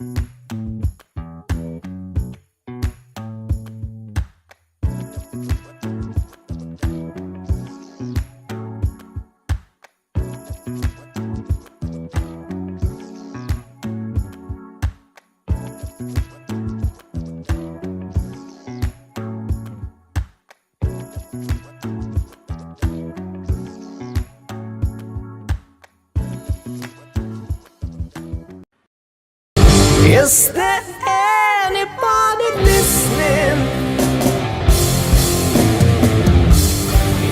Is there anybody listening?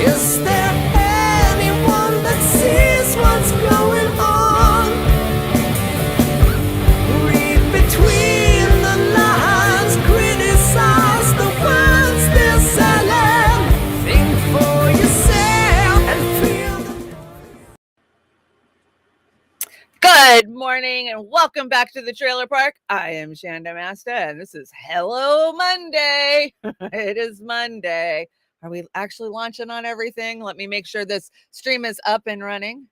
Is there anyone that sees what's going on? Read between the lines, criticize the words they're selling. Think for yourself and feel the Good morning and welcome back to the trailer park. I am Chanda-Masta and this is Hello Monday. It is Monday. Are we actually launching on everything? Let me make sure this stream is up and running.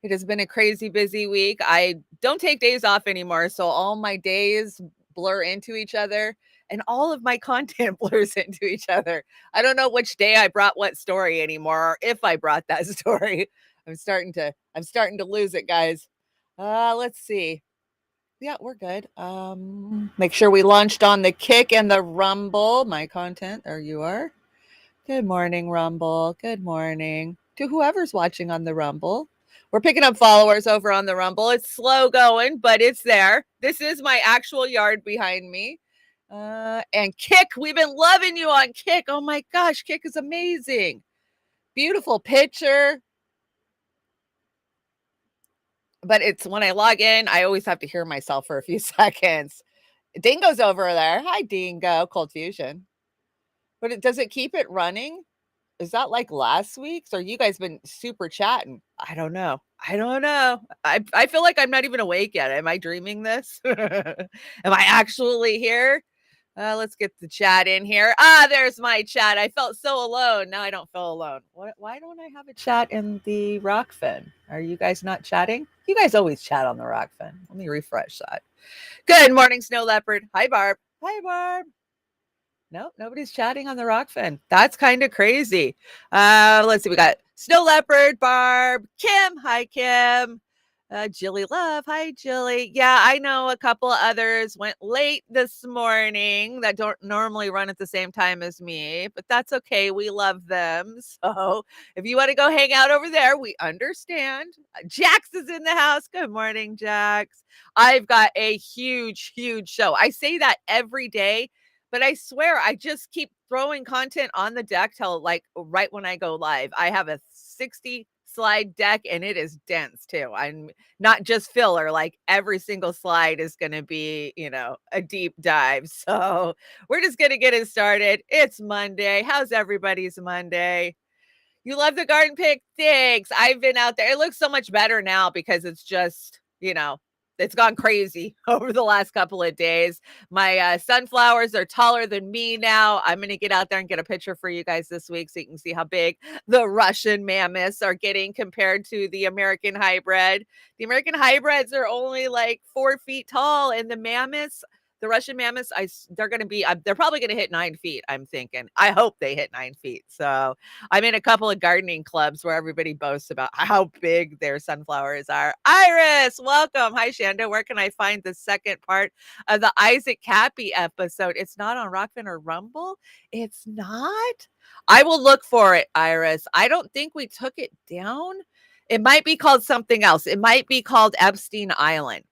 It has been a crazy busy week. I don't take days off anymore, so all my days blur into each other and all of my content blurs into each other. I don't know which day I brought what story anymore or if I brought that story. I'm starting to lose it, guys. Let's see. Yeah, we're good. Make sure we launched on the Kick and the Rumble. My content, there you are. Good morning, Rumble. Good morning to whoever's watching on the Rumble. We're picking up followers over on the Rumble. It's slow going, but it's there. This is my actual yard behind me. And Kick, we've been loving you on Kick. Oh my gosh, Kick is amazing. Beautiful picture. But it's when I log in, I always have to hear myself for a few seconds. Dingo's over there. Hi, Dingo. Cold Fusion. But does it keep it running? Is that like last week's? Or you guys been super chatting? I don't know. I feel like I'm not even awake yet. Am I dreaming this? Am I actually here? Let's get the chat in here. There's my chat. I felt so alone. Now I don't feel alone. Why don't I have a chat in the Rokfin? Are you guys not chatting? You guys always chat on the Rokfin. Let me refresh that. Good morning, Snow Leopard. Hi, Barb. Hi, Barb. No, nobody's chatting on the Rokfin. That's kind of crazy. Let's see. We got Snow Leopard, Barb, Kim. Hi, Kim. Jilly Love. Hi, Jilly. Yeah, I know a couple others went late this morning that don't normally run at the same time as me, but that's okay. We love them. So if you want to go hang out over there, we understand. Jax is in the house. Good morning, Jax. I've got a huge, huge show. I say that every day, but I swear I just keep throwing content on the deck till like right when I go live. I have a 60 slide deck and it is dense too. I'm not just filler, like every single slide is going to be, a deep dive. So we're just going to get it started. It's Monday. How's everybody's Monday? You love the garden pick? Thanks. I've been out there. It looks so much better now because it's just, it's gone crazy over the last couple of days. My sunflowers are taller than me now. I'm going to get out there and get a picture for you guys this week so you can see how big the Russian mammoths are getting compared to the American hybrid. The American hybrids are only like 4 feet tall, and the Russian mammoths, they're probably going to hit 9 feet, I'm thinking. I hope they hit 9 feet. So I'm in a couple of gardening clubs where everybody boasts about how big their sunflowers are. Iris, welcome. Hi, Shanda. Where can I find the second part of the Isaac Cappy episode? It's not on Rokfin or Rumble? It's not? I will look for it, Iris. I don't think we took it down. It might be called something else. It might be called Epstein Island.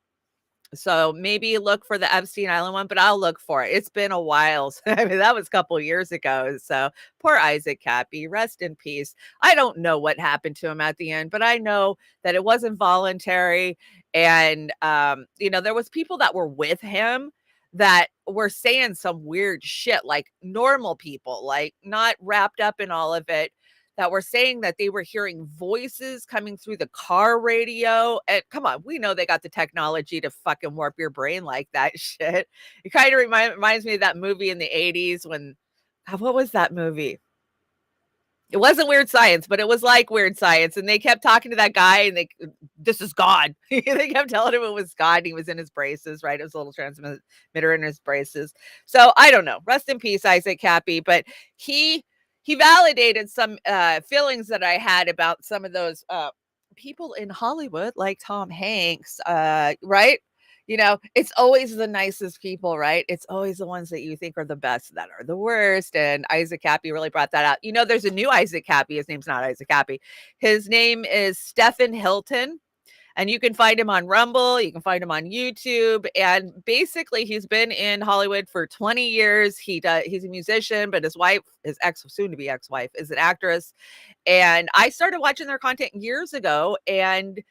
So maybe look for the Epstein Island one, but I'll look for it. It's been a while. I mean, that was a couple years ago. So poor Isaac Cappy, rest in peace. I don't know what happened to him at the end, but I know that it wasn't voluntary. And, there was people that were with him that were saying some weird shit, like normal people, like not wrapped up in all of it, that were saying that they were hearing voices coming through the car radio. And come on, we know they got the technology to fucking warp your brain like that shit. It kind of reminds me of that movie in the 80s when, what was that movie? It wasn't Weird Science, but it was like Weird Science, and they kept talking to that guy, and this is God. They kept telling him it was God, and he was in his braces, right? It was a little transmitter in his braces. So I don't know. Rest in peace, Isaac Cappy. But he validated some feelings that I had about some of those people in Hollywood, like Tom Hanks, right? It's always the nicest people, right? It's always the ones that you think are the best that are the worst. And Isaac Cappy really brought that out. There's a new Isaac Cappy. His name's not Isaac Cappy. His name is Stephen Hilton. And you can find him on Rumble. You can find him on YouTube. And basically, he's been in Hollywood for 20 years. He's a musician, but his wife, his soon-to-be ex-wife, is an actress. And I started watching their content years ago, and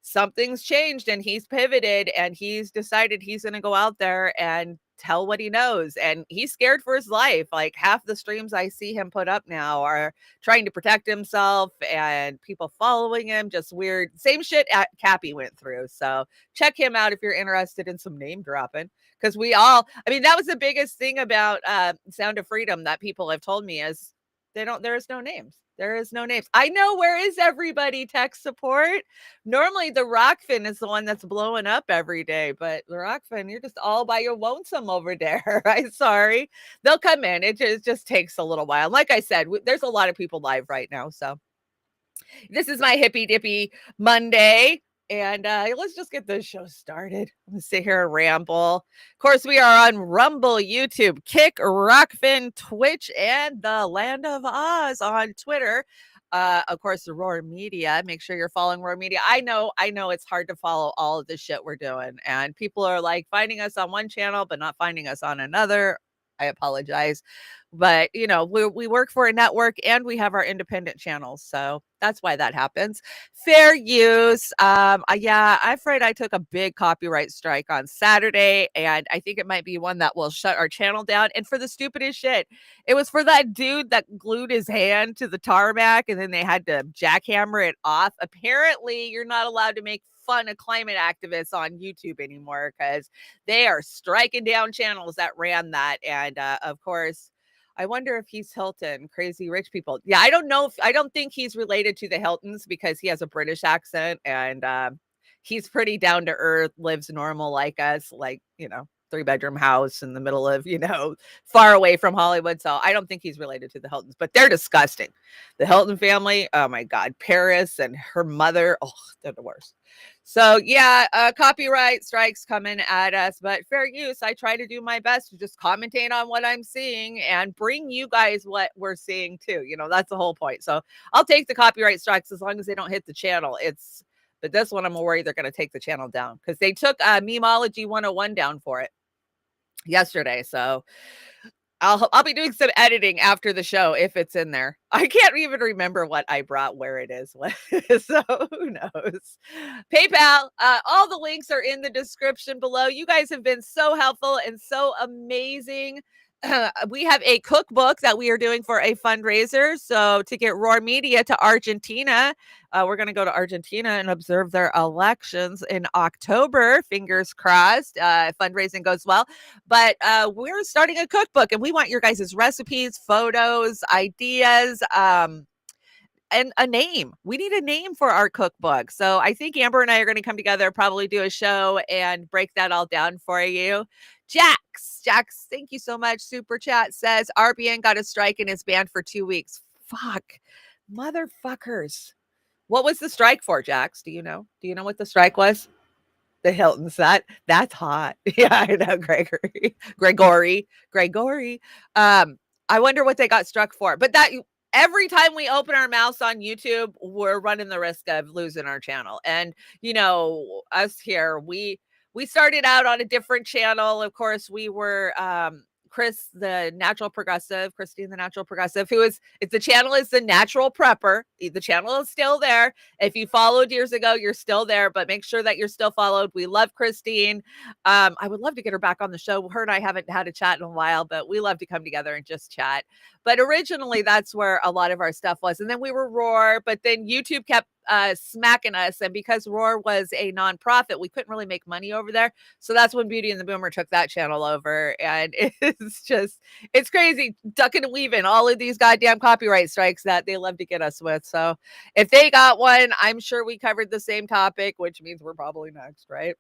something's changed, and he's pivoted, and he's decided he's going to go out there and tell what he knows. And he's scared for his life. Like, half the streams I see him put up now are trying to protect himself, and people following him, just weird. Same shit Cappy went through. So check him out if you're interested in some name dropping. Because that was the biggest thing about Sound of Freedom that people have told me is there is no names. There is no names. I know, where is everybody? Tech support. Normally the Rokfin is the one that's blowing up every day, but the Rokfin, you're just all by your lonesome over there. I'm sorry. They'll come in. It just takes a little while. Like I said, there's a lot of people live right now. So this is my hippy dippy Monday. And let's just get this show started. I'm going to sit here and ramble. Of course, we are on Rumble, YouTube, Kick, Rokfin, Twitch, and the Land of Oz on Twitter. Of course, the Roar Media. Make sure you're following Roar Media. I know it's hard to follow all of the shit we're doing. And people are like finding us on one channel, but not finding us on another. I apologize. But, we work for a network, and we have our independent channels. So that's why that happens. Fair use. I'm afraid I took a big copyright strike on Saturday, and I think it might be one that will shut our channel down. And for the stupidest shit, it was for that dude that glued his hand to the tarmac, and then they had to jackhammer it off. Apparently, you're not allowed to make fun of climate activists on YouTube anymore, because they are striking down channels that ran that. And of course, I wonder if he's Hilton, Crazy Rich People. Yeah, I don't know. I don't think he's related to the Hiltons, because he has a British accent, and he's pretty down to earth, lives normal like us, like, 3-bedroom house in the middle of, far away from Hollywood. So I don't think he's related to the Hiltons, but they're disgusting. The Hilton family, oh my God, Paris and her mother, oh, they're the worst. So yeah, copyright strikes coming at us, but fair use. I try to do my best to just commentate on what I'm seeing and bring you guys what we're seeing too. That's the whole point. So I'll take the copyright strikes as long as they don't hit the channel. But this one, I'm worried they're going to take the channel down, because they took Memology 101 down for it yesterday. So I'll be doing some editing after the show if it's in there. I can't even remember what I brought, where it is. So who knows? PayPal, all the links are in the description below. You guys have been so helpful and so amazing. We have a cookbook that we are doing for a fundraiser. So to get Roar Media to Argentina, we're going to go to Argentina and observe their elections in October. Fingers crossed. Fundraising goes well. But we're starting a cookbook, and we want your guys' recipes, photos, ideas, and a name. We need a name for our cookbook. So I think Amber and I are going to come together, probably do a show and break that all down for you. Jax, thank you so much. Super chat says RBN got a strike and is banned for 2 weeks. Fuck, motherfuckers. What was the strike for, Jax? Do you know? Do you know what the strike was? The Hiltons. That's hot. Yeah, I know, Gregory. I wonder what they got struck for. But that every time we open our mouths on YouTube, we're running the risk of losing our channel. And us here, we started out on a different channel. Of course, we were Christine the Natural Progressive, the channel is The Natural Prepper. The channel is still there. If you followed years ago, you're still there, but make sure that you're still followed. We love Christine. I would love to get her back on the show. Her and I haven't had a chat in a while, but we love to come together and just chat. But originally, that's where a lot of our stuff was. And then we were Roar, but then YouTube kept smacking us. And because Roar was a nonprofit, we couldn't really make money over there. So that's when Beauty and the Boomer took that channel over. And it's crazy ducking and weaving all of these goddamn copyright strikes that they love to get us with. So if they got one, I'm sure we covered the same topic, which means we're probably next, right?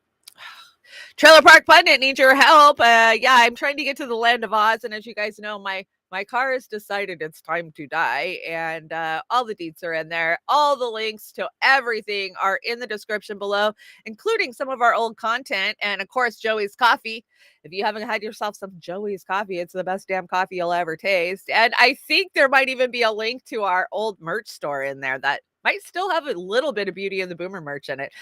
Trailer Park Pundit needs your help. Yeah, I'm trying to get to the land of Oz, and as you guys know, my car has decided it's time to die, and all the deets are in there. All the links to everything are in the description below, including some of our old content, and of course, Joey's coffee. If you haven't had yourself some Joey's coffee, it's the best damn coffee you'll ever taste. And I think there might even be a link to our old merch store in there that might still have a little bit of Beauty and the Boomer merch in it.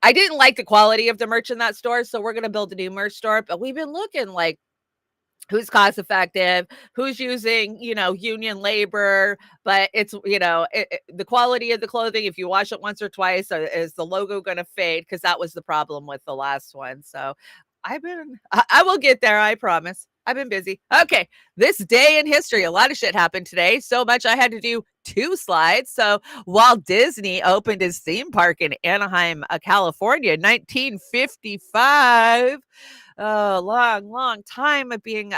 I didn't like the quality of the merch in that store, so we're going to build a new merch store, but we've been looking like who's cost effective, who's using, union labor, but it's, the quality of the clothing, if you wash it once or twice, is the logo going to fade? Because that was the problem with the last one. So I will get there. I promise. I've been busy. Okay. This day in history, a lot of shit happened today. So much I had to do 2 slides. So Walt Disney opened his theme park in Anaheim, California, 1955. Oh, long time of being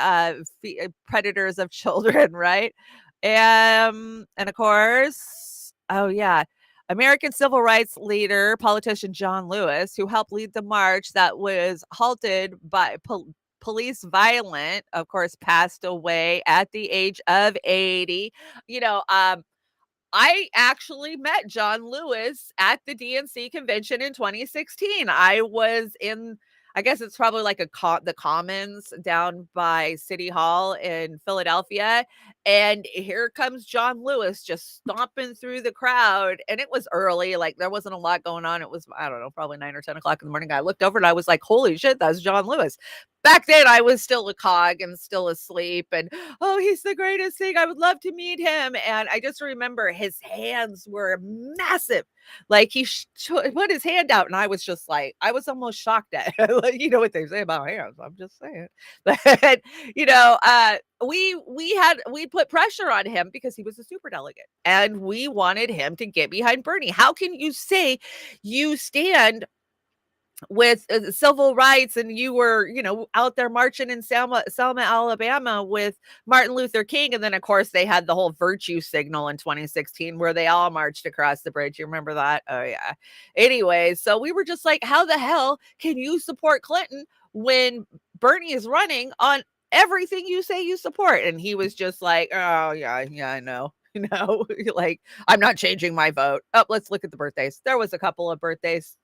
predators of children, right? And of course, oh yeah, American civil rights leader, politician John Lewis, who helped lead the march that was halted by police violence, of course, passed away at the age of 80. You know, I actually met John Lewis at the DNC convention in 2016. I was in, I guess it's probably like the Commons down by City Hall in Philadelphia. And here comes John Lewis just stomping through the crowd. And it was early, like there wasn't a lot going on. It was, I don't know, probably 9 or 10 o'clock in the morning. I looked over and I was like, holy shit, that's John Lewis. Back then, I was still a cog and still asleep. And oh, he's the greatest thing. I would love to meet him. And I just remember his hands were massive. Like he put his hand out, and I was just like, I was almost shocked at like, what they say about hands. I'm just saying, but we put pressure on him because he was a super delegate, and we wanted him to get behind Bernie. How can you say you stand with civil rights and you were out there marching in Selma, Alabama with Martin Luther King, and then of course they had the whole virtue signal in 2016 where they all marched across the bridge? You remember that? Oh yeah. Anyway, so we were just like, how the hell can you support Clinton when Bernie is running on everything you say you support? And he was just like, oh yeah, I know. Like, I'm not changing my vote. Oh, let's look at the birthdays. There was a couple of birthdays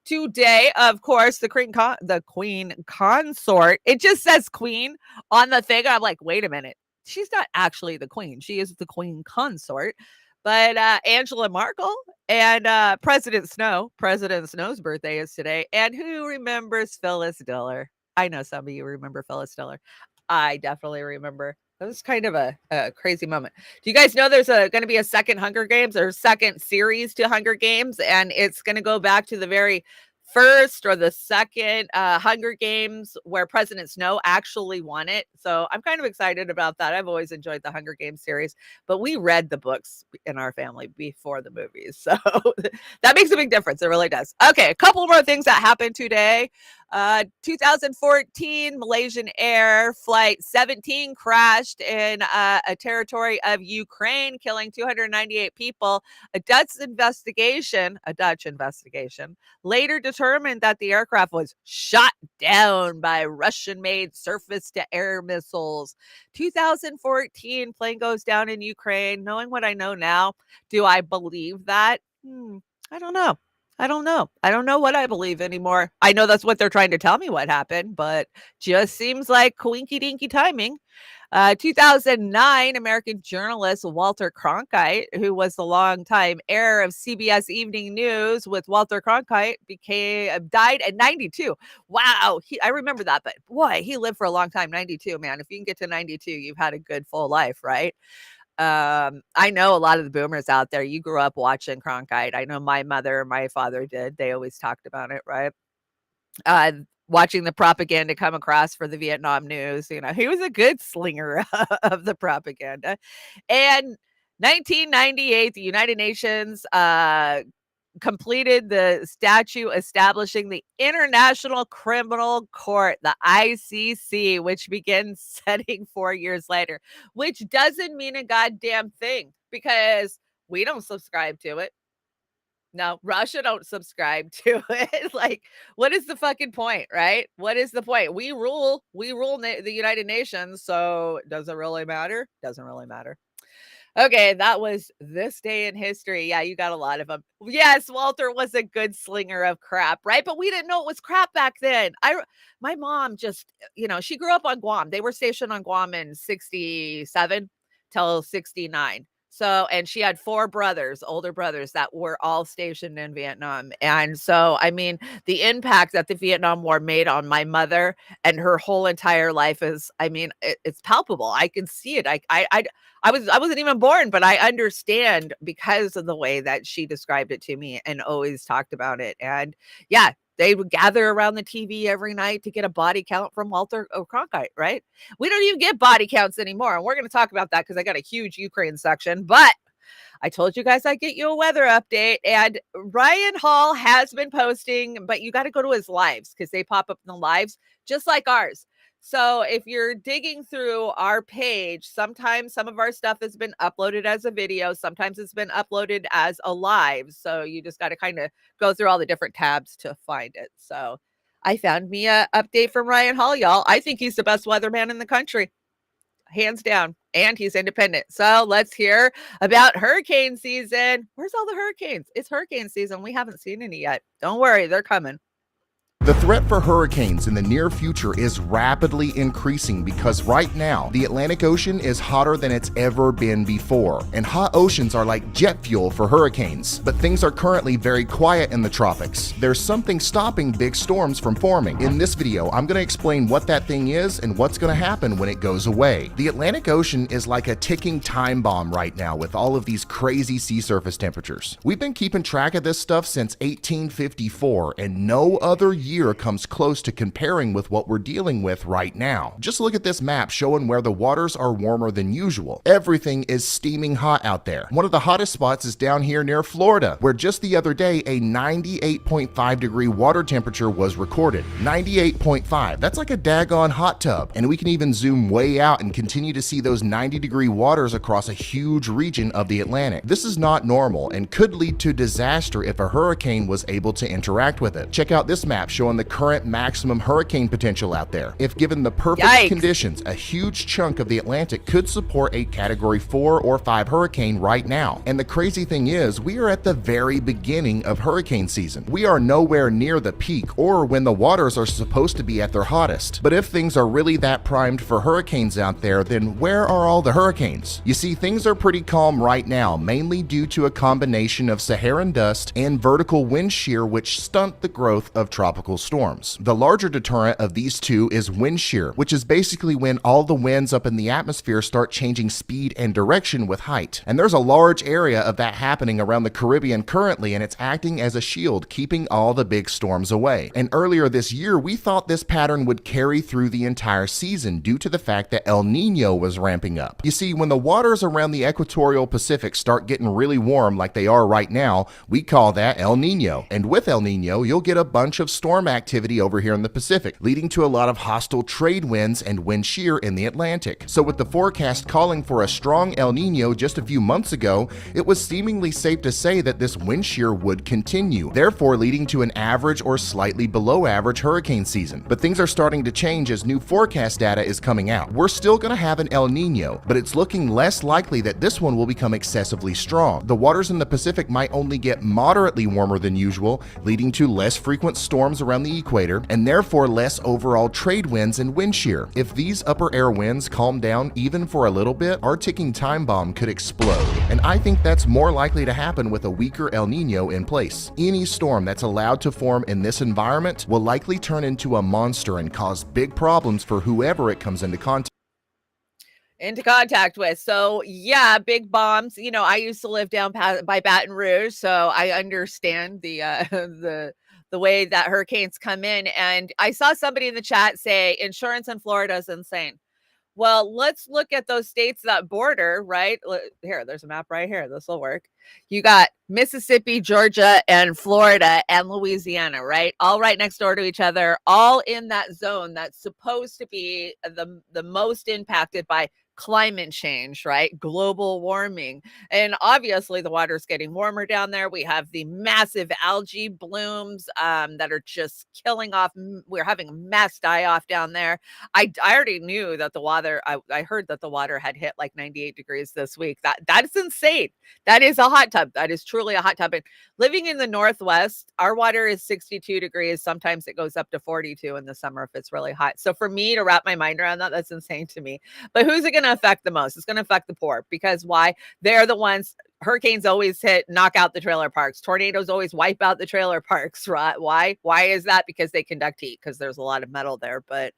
today, of course. The queen consort. It just says queen on the thing. I'm like, wait a minute. She's not actually the queen. She is the queen consort. But Angela Merkel and President Snow. President Snow's birthday is today. And who remembers Phyllis Diller? I know some of you remember Phyllis Diller. I definitely remember. That was kind of a crazy moment. Do you guys know there's going to be a second Hunger Games or second series to Hunger Games? And it's going to go back to the very first or the second Hunger Games where President Snow actually won it. So I'm kind of excited about that. I've always enjoyed the Hunger Games series, but we read the books in our family before the movies. So that makes a big difference. It really does. Okay, a couple more things that happened today. 2014 Malaysian Air Flight 17 crashed in a territory of Ukraine, killing 298 people. A Dutch investigation later determined that the aircraft was shot down by Russian-made surface-to-air missiles. 2014 plane goes down in Ukraine. Knowing what I know now, do I believe that? I don't know. I don't know what I believe anymore. I know that's what they're trying to tell me what happened, but just seems like coinky dinky timing. 2009, American journalist Walter Cronkite, who was the longtime heir of CBS Evening News with Walter Cronkite, died at 92. Wow, I remember that, but boy, he lived for a long time. 92, man. If you can get to 92, you've had a good full life, right? I know a lot of the boomers out there, you grew up watching Cronkite. I know my mother and my father did. They always talked about it, right? Watching the propaganda come across for the Vietnam news. He was a good slinger of the propaganda. And 1998, the United Nations completed the statute establishing the International Criminal Court, the ICC, which begins setting 4 years later, which doesn't mean a goddamn thing because we don't subscribe to it. No, Russia don't subscribe to it. Like, what is the fucking point, right? What is the point? We rule the United Nations, so does it really matter? Doesn't really matter. Okay, that was this day in history. Yeah, you got a lot of them. Yes, Walter was a good slinger of crap, right? But we didn't know it was crap back then. My mom just, she grew up on Guam. They were stationed on Guam in 67 till 69. So, and she had 4 brothers, older brothers that were all stationed in Vietnam. And so, I mean, the impact that the Vietnam War made on my mother and her whole entire life is, I mean, it's palpable. I can see it. I wasn't even born, but I understand because of the way that she described it to me and always talked about it. And yeah, they would gather around the TV every night to get a body count from Walter Cronkite, right? We don't even get body counts anymore. And we're going to talk about that because I got a huge Ukraine section. But I told you guys I'd get you a weather update. And Ryan Hall has been posting, but you got to go to his lives because they pop up in the lives just like ours. So if you're digging through our page, sometimes some of our stuff has been uploaded as a video. Sometimes it's been uploaded as a live. So you just got to kind of go through all the different tabs to find it. So I found me a update from Ryan Hall, y'all. I think he's the best weatherman in the country, hands down. And he's independent. So let's hear about hurricane season. Where's all the hurricanes? It's hurricane season. We haven't seen any yet. Don't worry, they're coming. The threat for hurricanes in the near future is rapidly increasing because right now, the Atlantic Ocean is hotter than it's ever been before, and hot oceans are like jet fuel for hurricanes. But things are currently very quiet in the tropics. There's something stopping big storms from forming. In this video, I'm going to explain what that thing is and what's going to happen when it goes away. The Atlantic Ocean is like a ticking time bomb right now with all of these crazy sea surface temperatures. We've been keeping track of this stuff since 1854, and no other year comes close to comparing with what we're dealing with right now. Just look at this map showing where the waters are warmer than usual. Everything is steaming hot out there. One of the hottest spots is down here near Florida, where just the other day a 98.5 degree water temperature was recorded. 98.5. That's like a daggone hot tub. And we can even zoom way out and continue to see those 90-degree waters across a huge region of the Atlantic. This is not normal and could lead to disaster if a hurricane was able to interact with it. Check out this map showing the current maximum hurricane potential out there. If given the perfect conditions, a huge chunk of the Atlantic could support a Category 4 or 5 hurricane right now. And the crazy thing is, we are at the very beginning of hurricane season. We are nowhere near the peak or when the waters are supposed to be at their hottest. But if things are really that primed for hurricanes out there, then where are all the hurricanes? You see, things are pretty calm right now, mainly due to a combination of Saharan dust and vertical wind shear which stunt the growth of tropical storms. The larger deterrent of these two is wind shear, which is basically when all the winds up in the atmosphere start changing speed and direction with height. And there's a large area of that happening around the Caribbean currently, and it's acting as a shield, keeping all the big storms away. And earlier this year, we thought this pattern would carry through the entire season due to the fact that El Nino was ramping up. You see, when the waters around the equatorial Pacific start getting really warm like they are right now, we call that El Nino. And with El Nino, you'll get a bunch of storm activity over here in the Pacific, leading to a lot of hostile trade winds and wind shear in the Atlantic. So with the forecast calling for a strong El Nino just a few months ago, it was seemingly safe to say that this wind shear would continue, therefore leading to an average or slightly below average hurricane season. But things are starting to change as new forecast data is coming out. We're still going to have an El Nino, but it's looking less likely that this one will become excessively strong. The waters in the Pacific might only get moderately warmer than usual, leading to less frequent storms around the equator, and therefore less overall trade winds and wind shear. If these upper air winds calm down even for a little bit, our ticking time bomb could explode. And I think that's more likely to happen with a weaker El Nino in place. Any storm that's allowed to form in this environment will likely turn into a monster and cause big problems for whoever it comes into contact with. So yeah, big bombs. I used to live down by Baton Rouge, so I understand the the way that hurricanes come in. And I saw somebody in the chat say insurance in Florida is insane. Well, let's look at those states that border, right? Here, there's a map right here. This will work. You got Mississippi, Georgia, and Florida and Louisiana, right? All right next door to each other, all in that zone that's supposed to be the most impacted by climate change, right? Global warming. And obviously the water's getting warmer down there. We have the massive algae blooms that are just killing off. We're having a mass die off down there. I already knew that the water, I heard that the water had hit like 98 degrees this week. That's insane. That is a hot tub. That is truly a hot tub. And living in the Northwest, our water is 62 degrees. Sometimes it goes up to 42 in the summer if it's really hot. So for me to wrap my mind around that, that's insane to me. But who's it going to affect the most? It's going to affect the poor, because why? They're the ones. Hurricanes always knock out the trailer parks. Tornadoes always wipe out the trailer parks, right? Why is that? Because they conduct heat, because there's a lot of metal there. But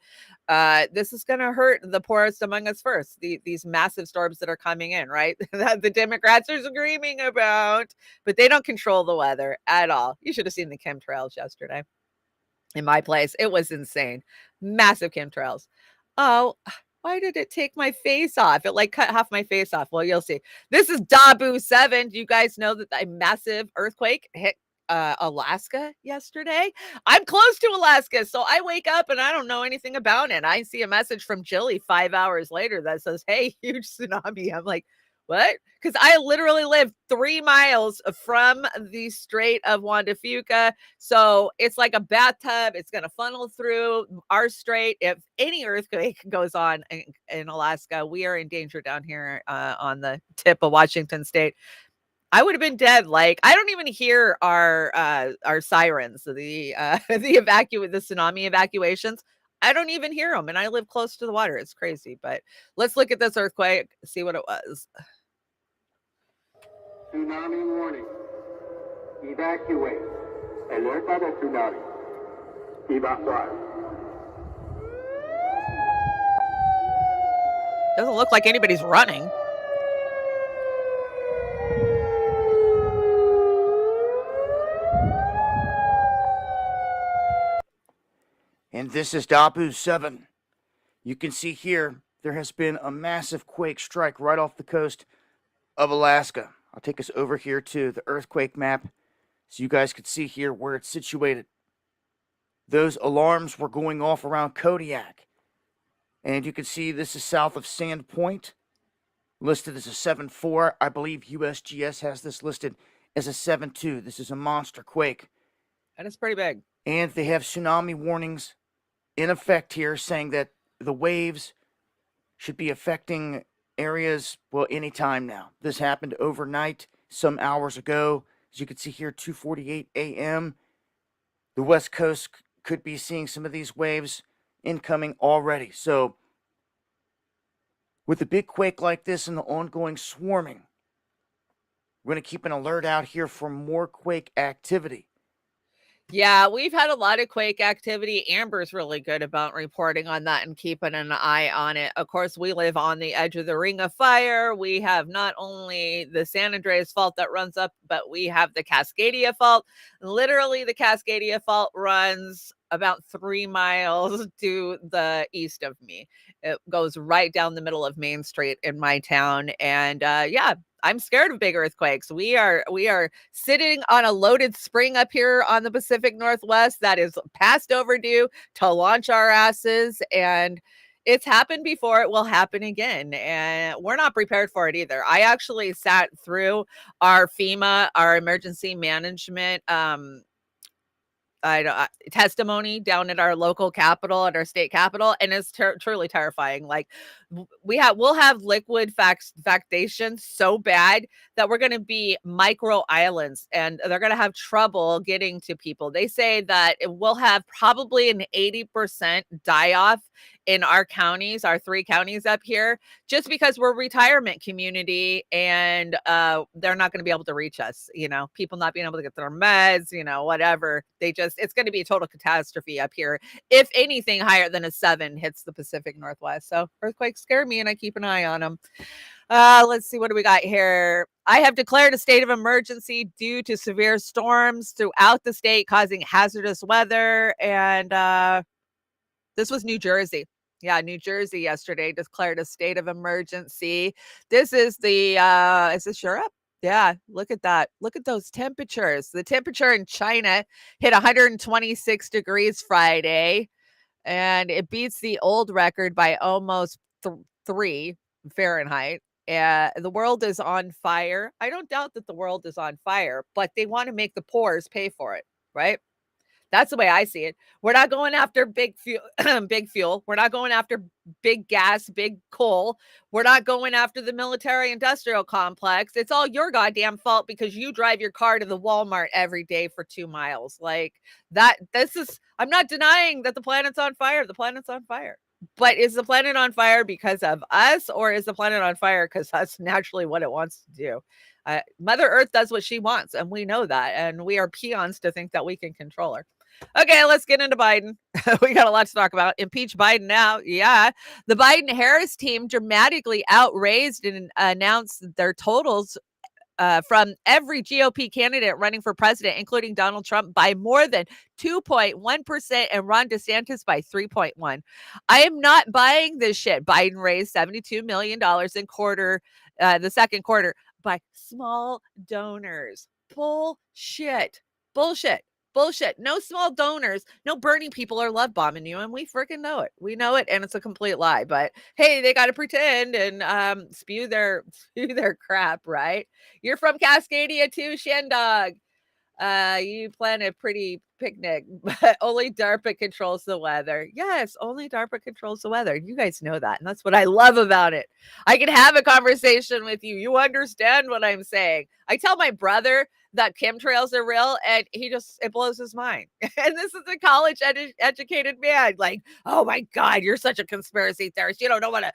this is going to hurt the poorest among us first. These massive storms that are coming in, right? That the Democrats are screaming about, but they don't control the weather at all. You should have seen the chemtrails yesterday in my place. It was insane. Massive chemtrails. Oh, why did it take my face off? It like cut half my face off. Well, you'll see. This is Dabu 7. Do you guys know that a massive earthquake hit Alaska yesterday? I'm close to Alaska, so I wake up and I don't know anything about it. I see a message from Jilly 5 hours later that says, "Hey, huge tsunami." I'm like, what? Because I literally live 3 miles from the Strait of Juan de Fuca. So it's like a bathtub. It's going to funnel through our strait. If any earthquake goes on in Alaska, we are in danger down here on the tip of Washington State. I would have been dead. Like, I don't even hear our sirens, the the tsunami evacuations. I don't even hear them, and I live close to the water. It's crazy. But let's look at this earthquake, see what it was. Tsunami warning. Evacuate. Alerta de tsunami. Evacuar. Doesn't look like anybody's running. And this is Dabu 7. You can see here, there has been a massive quake strike right off the coast of Alaska. I'll take us over here to the earthquake map so you guys could see here where it's situated. Those alarms were going off around Kodiak. And you can see this is south of Sand Point, listed as a 7.4. I believe USGS has this listed as a 7.2. This is a monster quake. That is pretty big. And they have tsunami warnings in effect here, saying that the waves should be affecting areas, well, anytime now. This happened overnight, some hours ago. As you can see here, 2:48 a.m. The West Coast could be seeing some of these waves incoming already. So, with a big quake like this and the ongoing swarming, we're going to keep an alert out here for more quake activity. Yeah, we've had a lot of quake activity. Amber's really good about reporting on that and keeping an eye on it. Of course, we live on the edge of the Ring of Fire. We have not only the San Andreas Fault that runs up, but we have the Cascadia Fault. Literally, the Cascadia Fault runs about 3 miles to the east of me. It goes right down the middle of Main Street in my town. And yeah, I'm scared of big earthquakes. We are sitting on a loaded spring up here on the Pacific Northwest that is past overdue to launch our asses. And it's happened before. It will happen again. And we're not prepared for it either. I actually sat through our FEMA, our emergency management testimony down at our local capital, at our state capital, and it's truly terrifying. Like, we'll have liquid factation so bad that we're going to be micro islands, and they're going to have trouble getting to people. They say that it will have probably an 80% die off in our counties, our 3 counties up here, just because we're a retirement community, and they're not going to be able to reach us. You know, people not being able to get their meds, you know, whatever. It's going to be a total catastrophe up here. If anything higher than a 7 hits the Pacific Northwest. So earthquakes scare me, and I keep an eye on them. Let's see, what do we got here? I have declared a state of emergency due to severe storms throughout the state causing hazardous weather. And this was New Jersey. Yeah, New Jersey yesterday declared a state of emergency. This is the is this Europe? Yeah, look at that. Look at those temperatures. The temperature in China hit 126 degrees Friday, and it beats the old record by almost 3 Fahrenheit. The world is on fire. I don't doubt that the world is on fire, but they want to make the poor's pay for it, right? That's the way I see it. We're not going after big fuel, big fuel. We're not going after big gas, big coal. We're not going after the military industrial complex. It's all your goddamn fault because you drive your car to the Walmart every day for 2 miles. Like that, I'm not denying that the planet's on fire. The planet's on fire. But is the planet on fire because of us, or is the planet on fire because that's naturally what it wants to do? Mother Earth does what she wants, and we know that. And we are peons to think that we can control her. Okay, let's get into Biden. We got a lot to talk about. Impeach Biden now. Yeah. The Biden-Harris team dramatically outraised and announced their totals from every GOP candidate running for president, including Donald Trump, by more than 2.1% and Ron DeSantis by 3.1%. I am not buying this shit. Biden raised $72 million in the second quarter by small donors. Bullshit. No small donors, no Bernie people are love bombing you, and we freaking know it. We know it, and it's a complete lie. But hey, they got to pretend and spew their crap, right? You're from Cascadia too, Shandog. You plan a pretty picnic, but only DARPA controls the weather. Yes, only DARPA controls the weather. You guys know that, and that's what I love about it. I can have a conversation with you. You understand what I'm saying. I tell my brother that chemtrails are real, and it blows his mind. And this is a college educated man. Like, oh my God, you're such a conspiracy theorist. You don't know what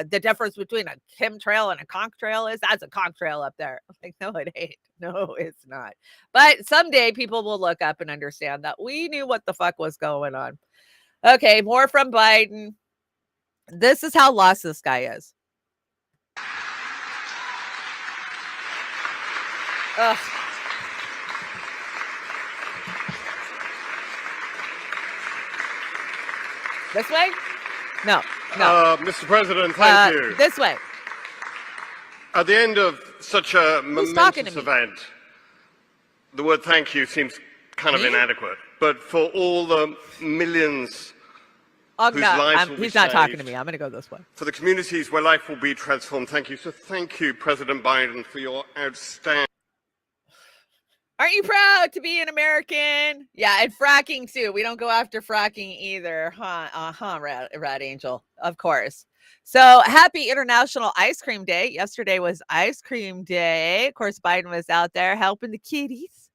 the difference between a chemtrail and a conch trail is. That's a conch trail up there. I'm like, no, it ain't. No, it's not. But someday people will look up and understand that we knew what the fuck was going on. Okay, more from Biden. This is how lost this guy is. Ugh. This way? No. Mr. President, thank you. This way. At the end of such a momentous event, the word thank you seems kind of inadequate. But for all the millions whose lives will be he's not saved, talking to me. I'm going to go this way. for the communities where life will be transformed, thank you. So thank you, President Biden, for your outstanding... Aren't you proud to be an American? Yeah, and fracking too. We don't go after fracking either. Red Angel. Of course. So happy International Ice Cream Day. Yesterday was Ice Cream Day. Of course, Biden was out there helping the kitties.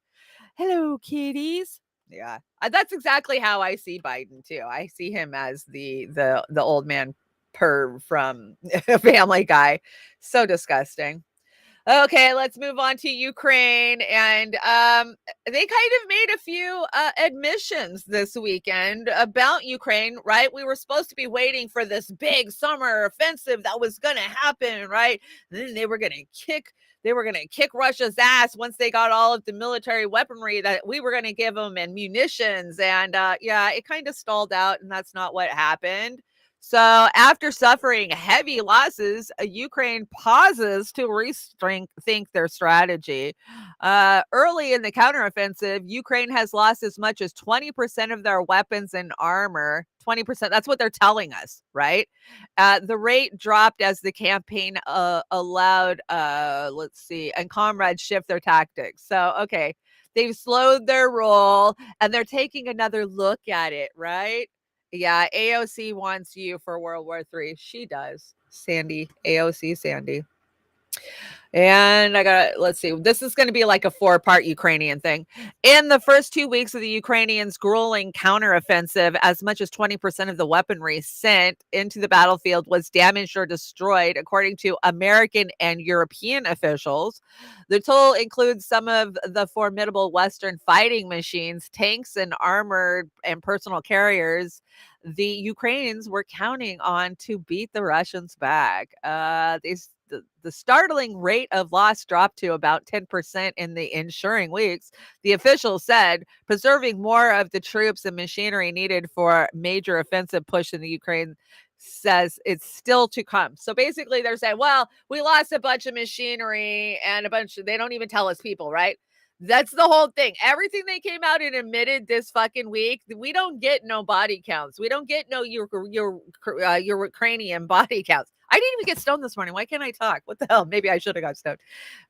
Hello, kitties. Yeah, that's exactly how I see Biden too. I see him as the old man perv from Family Guy. So disgusting. Okay, let's move on to Ukraine. And they kind of made a few admissions this weekend about Ukraine, right? We were supposed to be waiting for this big summer offensive that was going to happen, right? And then they were going to kick Russia's ass once they got all of the military weaponry that we were going to give them and munitions. And yeah, it kind of stalled out, and that's not what happened. So after suffering heavy losses, Ukraine pauses to rethink their strategy. Early in the counteroffensive, Ukraine has lost as much as 20% of their weapons and armor. 20%, that's what they're telling us, right? The rate dropped as the campaign allowed, and comrades shift their tactics. So, okay, they've slowed their roll, and they're taking another look at it, right? Yeah, AOC wants you for World War III. She does. Sandy, AOC Sandy. And let's see, this is going to be like a 4-part Ukrainian thing. In the first 2 weeks of the Ukrainians' grueling counteroffensive, as much as 20% of the weaponry sent into the battlefield was damaged or destroyed, according to American and European officials. The toll includes some of the formidable Western fighting machines, tanks, and armored and personal carriers the Ukrainians were counting on to beat the Russians back. The startling rate of loss dropped to about 10% in the ensuing weeks. The officials said preserving more of the troops and machinery needed for major offensive push in the Ukraine says it's still to come. So basically they're saying, well, we lost a bunch of machinery and they don't even tell us people, right? That's the whole thing. Everything they came out and admitted this fucking week, we don't get no body counts. We don't get no your Ukrainian body counts. I didn't even get stoned this morning. Why can't I talk? What the hell? Maybe I should have got stoned.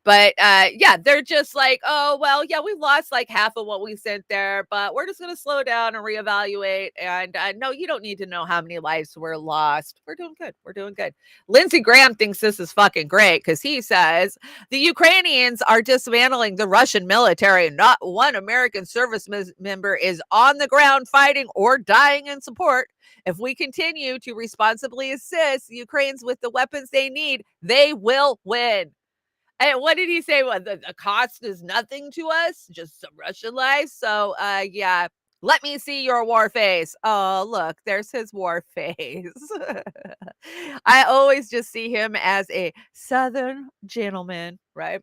But yeah, they're just like, oh, well, yeah, we lost like half of what we sent there, but we're just going to slow down and reevaluate. And no, you don't need to know how many lives were lost. We're doing good. We're doing good. Lindsey Graham thinks this is fucking great because he says the Ukrainians are dismantling the Russian military. Not one American service member is on the ground fighting or dying in support. If we continue to responsibly assist Ukrainians with the weapons they need, they will win. And what did he say? Well, the cost is nothing to us, just some Russian lives. So, yeah, let me see your war face. Oh, look, there's his war face. I always just see him as a Southern gentleman, right?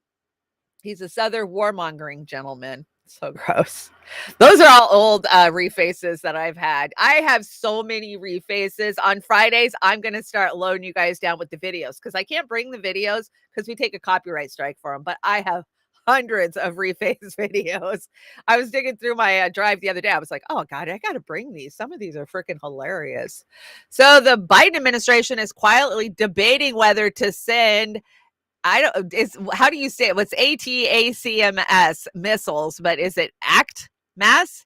He's a Southern warmongering gentleman. So gross. Those are all old refaces that I've had. I have so many refaces. On Fridays, I'm going to start loading you guys down with the videos because I can't bring the videos because we take a copyright strike for them. But I have hundreds of reface videos. I was digging through my drive the other day. I was like, oh, God, I got to bring these. Some of these are freaking hilarious. So the Biden administration is quietly debating whether to send how do you say it? What's ATACMS missiles, but is it ACTMAS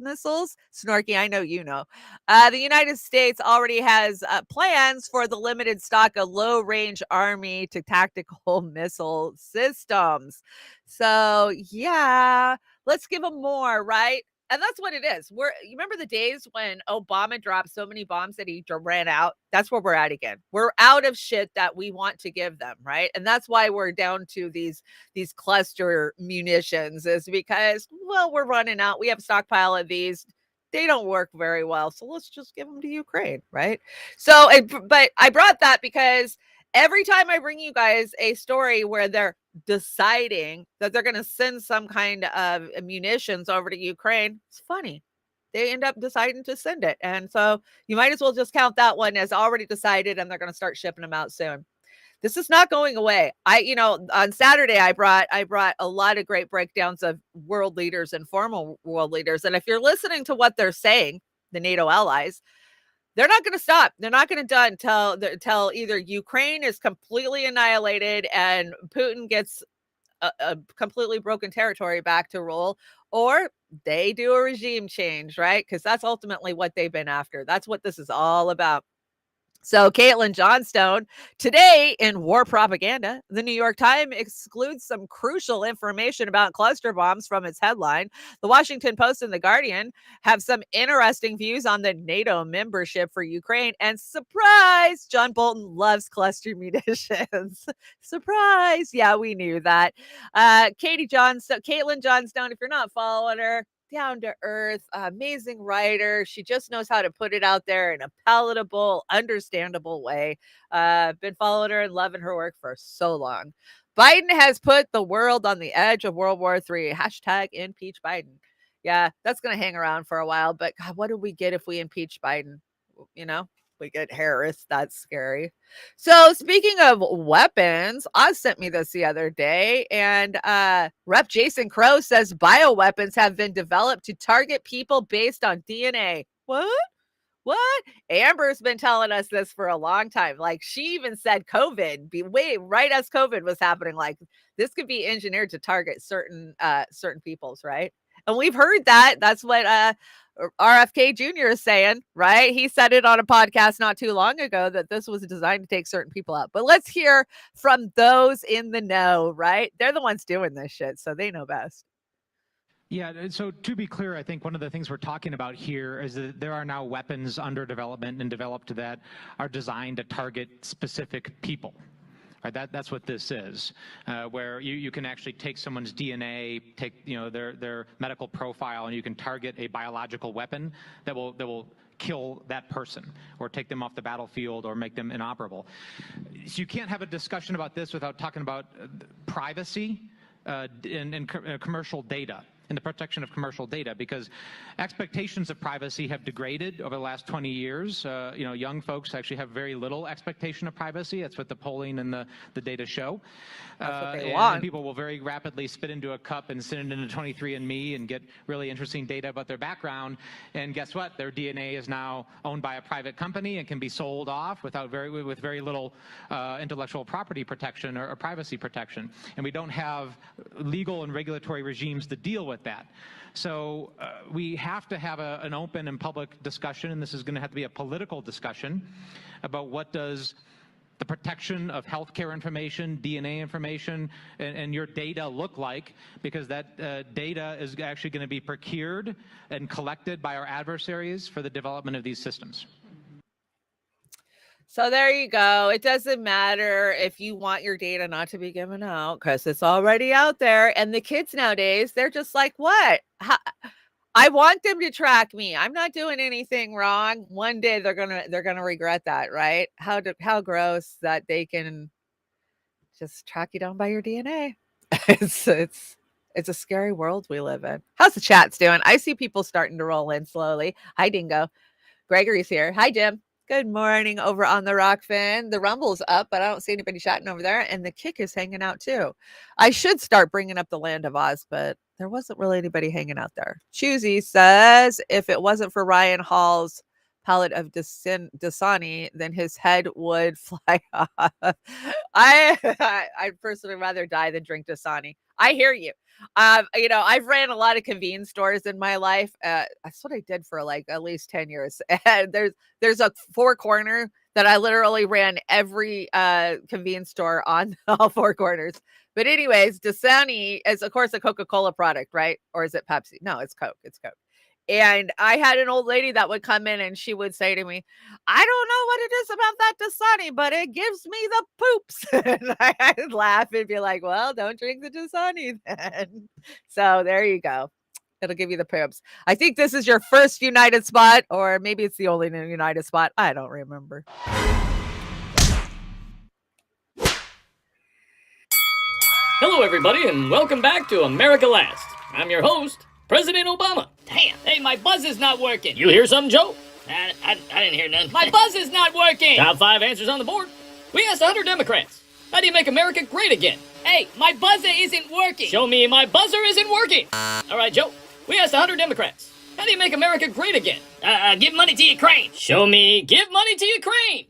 missiles? Snorky, I know you know. The United States already has plans for the limited stock of low-range army to tactical missile systems. So, yeah, let's give them more, right? And that's what it is. You remember the days when Obama dropped so many bombs that he ran out? That's where we're at again. We're out of shit that we want to give them, right? And that's why we're down to these cluster munitions, is because, well, we're running out. We have a stockpile of these. They don't work very well. So let's just give them to Ukraine, right? So, but I brought that because every time I bring you guys a story where they're deciding that they're going to send some kind of munitions over to Ukraine, it's funny. They end up deciding to send it. And so you might as well just count that one as already decided, and they're going to start shipping them out soon. This is not going away. On Saturday, I brought a lot of great breakdowns of world leaders and former world leaders. And if you're listening to what they're saying, the NATO allies, they're not going to stop. They're not going to done until either Ukraine is completely annihilated and Putin gets a completely broken territory back to rule, or they do a regime change, right? Because that's ultimately what they've been after. That's what this is all about. So Caitlin Johnstone, today in War Propaganda, the New York Times excludes some crucial information about cluster bombs from its headline. The Washington Post and The Guardian have some interesting views on the NATO membership for Ukraine. And surprise, John Bolton loves cluster munitions. Surprise. Yeah, we knew that. Caitlin Johnstone, if you're not following her, down to earth, amazing writer. She just knows how to put it out there in a palatable, understandable way. Been following her and loving her work for so long. Biden has put the world on the edge of World War III. Hashtag impeach Biden. Yeah, that's going to hang around for a while. But God, what do we get if we impeach Biden? You know? We get Harris. That's scary. So speaking of weapons, Oz sent me this the other day, and Rep. Jason Crow says bioweapons have been developed to target people based on DNA. What? Amber's been telling us this for a long time. Like, she even said COVID, right as COVID was happening, like this could be engineered to target certain peoples, right? And we've heard that. That's what RFK Jr. is saying, right? He said it on a podcast not too long ago that this was designed to take certain people out. But let's hear from those in the know, right? They're the ones doing this shit, so they know best. Yeah, so to be clear, I think one of the things we're talking about here is that there are now weapons under development and developed that are designed to target specific people. Right, that's what this is, where you can actually take someone's DNA, take their medical profile, and you can target a biological weapon that will kill that person or take them off the battlefield or make them inoperable. So you can't have a discussion about this without talking about privacy and commercial data. in the protection of commercial data, because expectations of privacy have degraded over the last 20 years. Young folks actually have very little expectation of privacy. That's what the polling and the data show. That's what they and want. people will very rapidly spit into a cup and send it into 23andMe and get really interesting data about their background. And guess what? Their DNA is now owned by a private company and can be sold off with very little intellectual property protection or privacy protection. And we don't have legal and regulatory regimes to deal with that. So we have to have an open and public discussion, and this is going to have to be a political discussion about what does the protection of healthcare information, DNA information, and your data look like, because that data is actually going to be procured and collected by our adversaries for the development of these systems. So there you go. It doesn't matter if you want your data not to be given out because it's already out there. And the kids nowadays, they're just like, what? I want them to track me. I'm not doing anything wrong. One day they're gonna regret that, right? How gross that they can just track you down by your DNA. It's a scary world we live in. How's the chats doing? I see people starting to roll in slowly. Hi, Dingo. Gregory's here. Hi, Jim. Good morning over on the Rokfin. The Rumble's up, but I don't see anybody chatting over there. And the Kick is hanging out too. I should start bringing up the Land of Oz, but there wasn't really anybody hanging out there. Choosy says, if it wasn't for Ryan Hall's palette of Dasani, then his head would fly off. I'd personally rather die than drink Dasani. I hear you. I've ran a lot of convenience stores in my life. That's what I did for like at least 10 years. And there's a four corner that I literally ran every convenience store on all four corners. But anyways, Dasani is of course a Coca-Cola product, right? Or is it Pepsi? No, it's Coke. It's Coke. And I had an old lady that would come in and she would say to me, I don't know what it is about that Dasani, but it gives me the poops. And I'd laugh and be like, well, don't drink the Dasani then. So there you go. It'll give you the poops. I think this is your first United spot, or maybe it's the only United spot. I don't remember. Hello, everybody, and welcome back to America Last. I'm your host, President Obama. Damn, hey, my buzz is not working. You hear something, Joe? I didn't hear none. My buzz is not working. Top 5 answers on the board. We asked 100 Democrats, how do you make America great again? Hey, my buzzer isn't working. Show me my buzzer isn't working. All right, Joe, we asked 100 Democrats, how do you make America great again? Give money to Ukraine. Show me give money to Ukraine.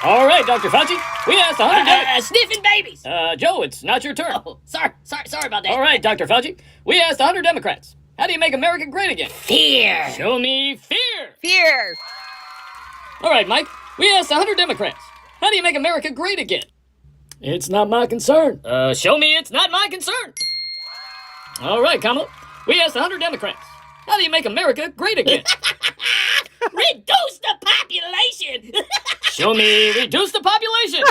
All right, Dr. Fauci, we asked 100 sniffing babies. Joe, it's not your turn. Oh, sorry about that. All right, Dr. Fauci, we asked 100 Democrats, how do you make America great again? Fear. Show me fear. Fear. All right, Mike, we asked 100 Democrats, how do you make America great again? It's not my concern. Show me it's not my concern. All right, Kamala, we asked 100 Democrats, how do you make America great again? Reduce the population. Show me reduce the population.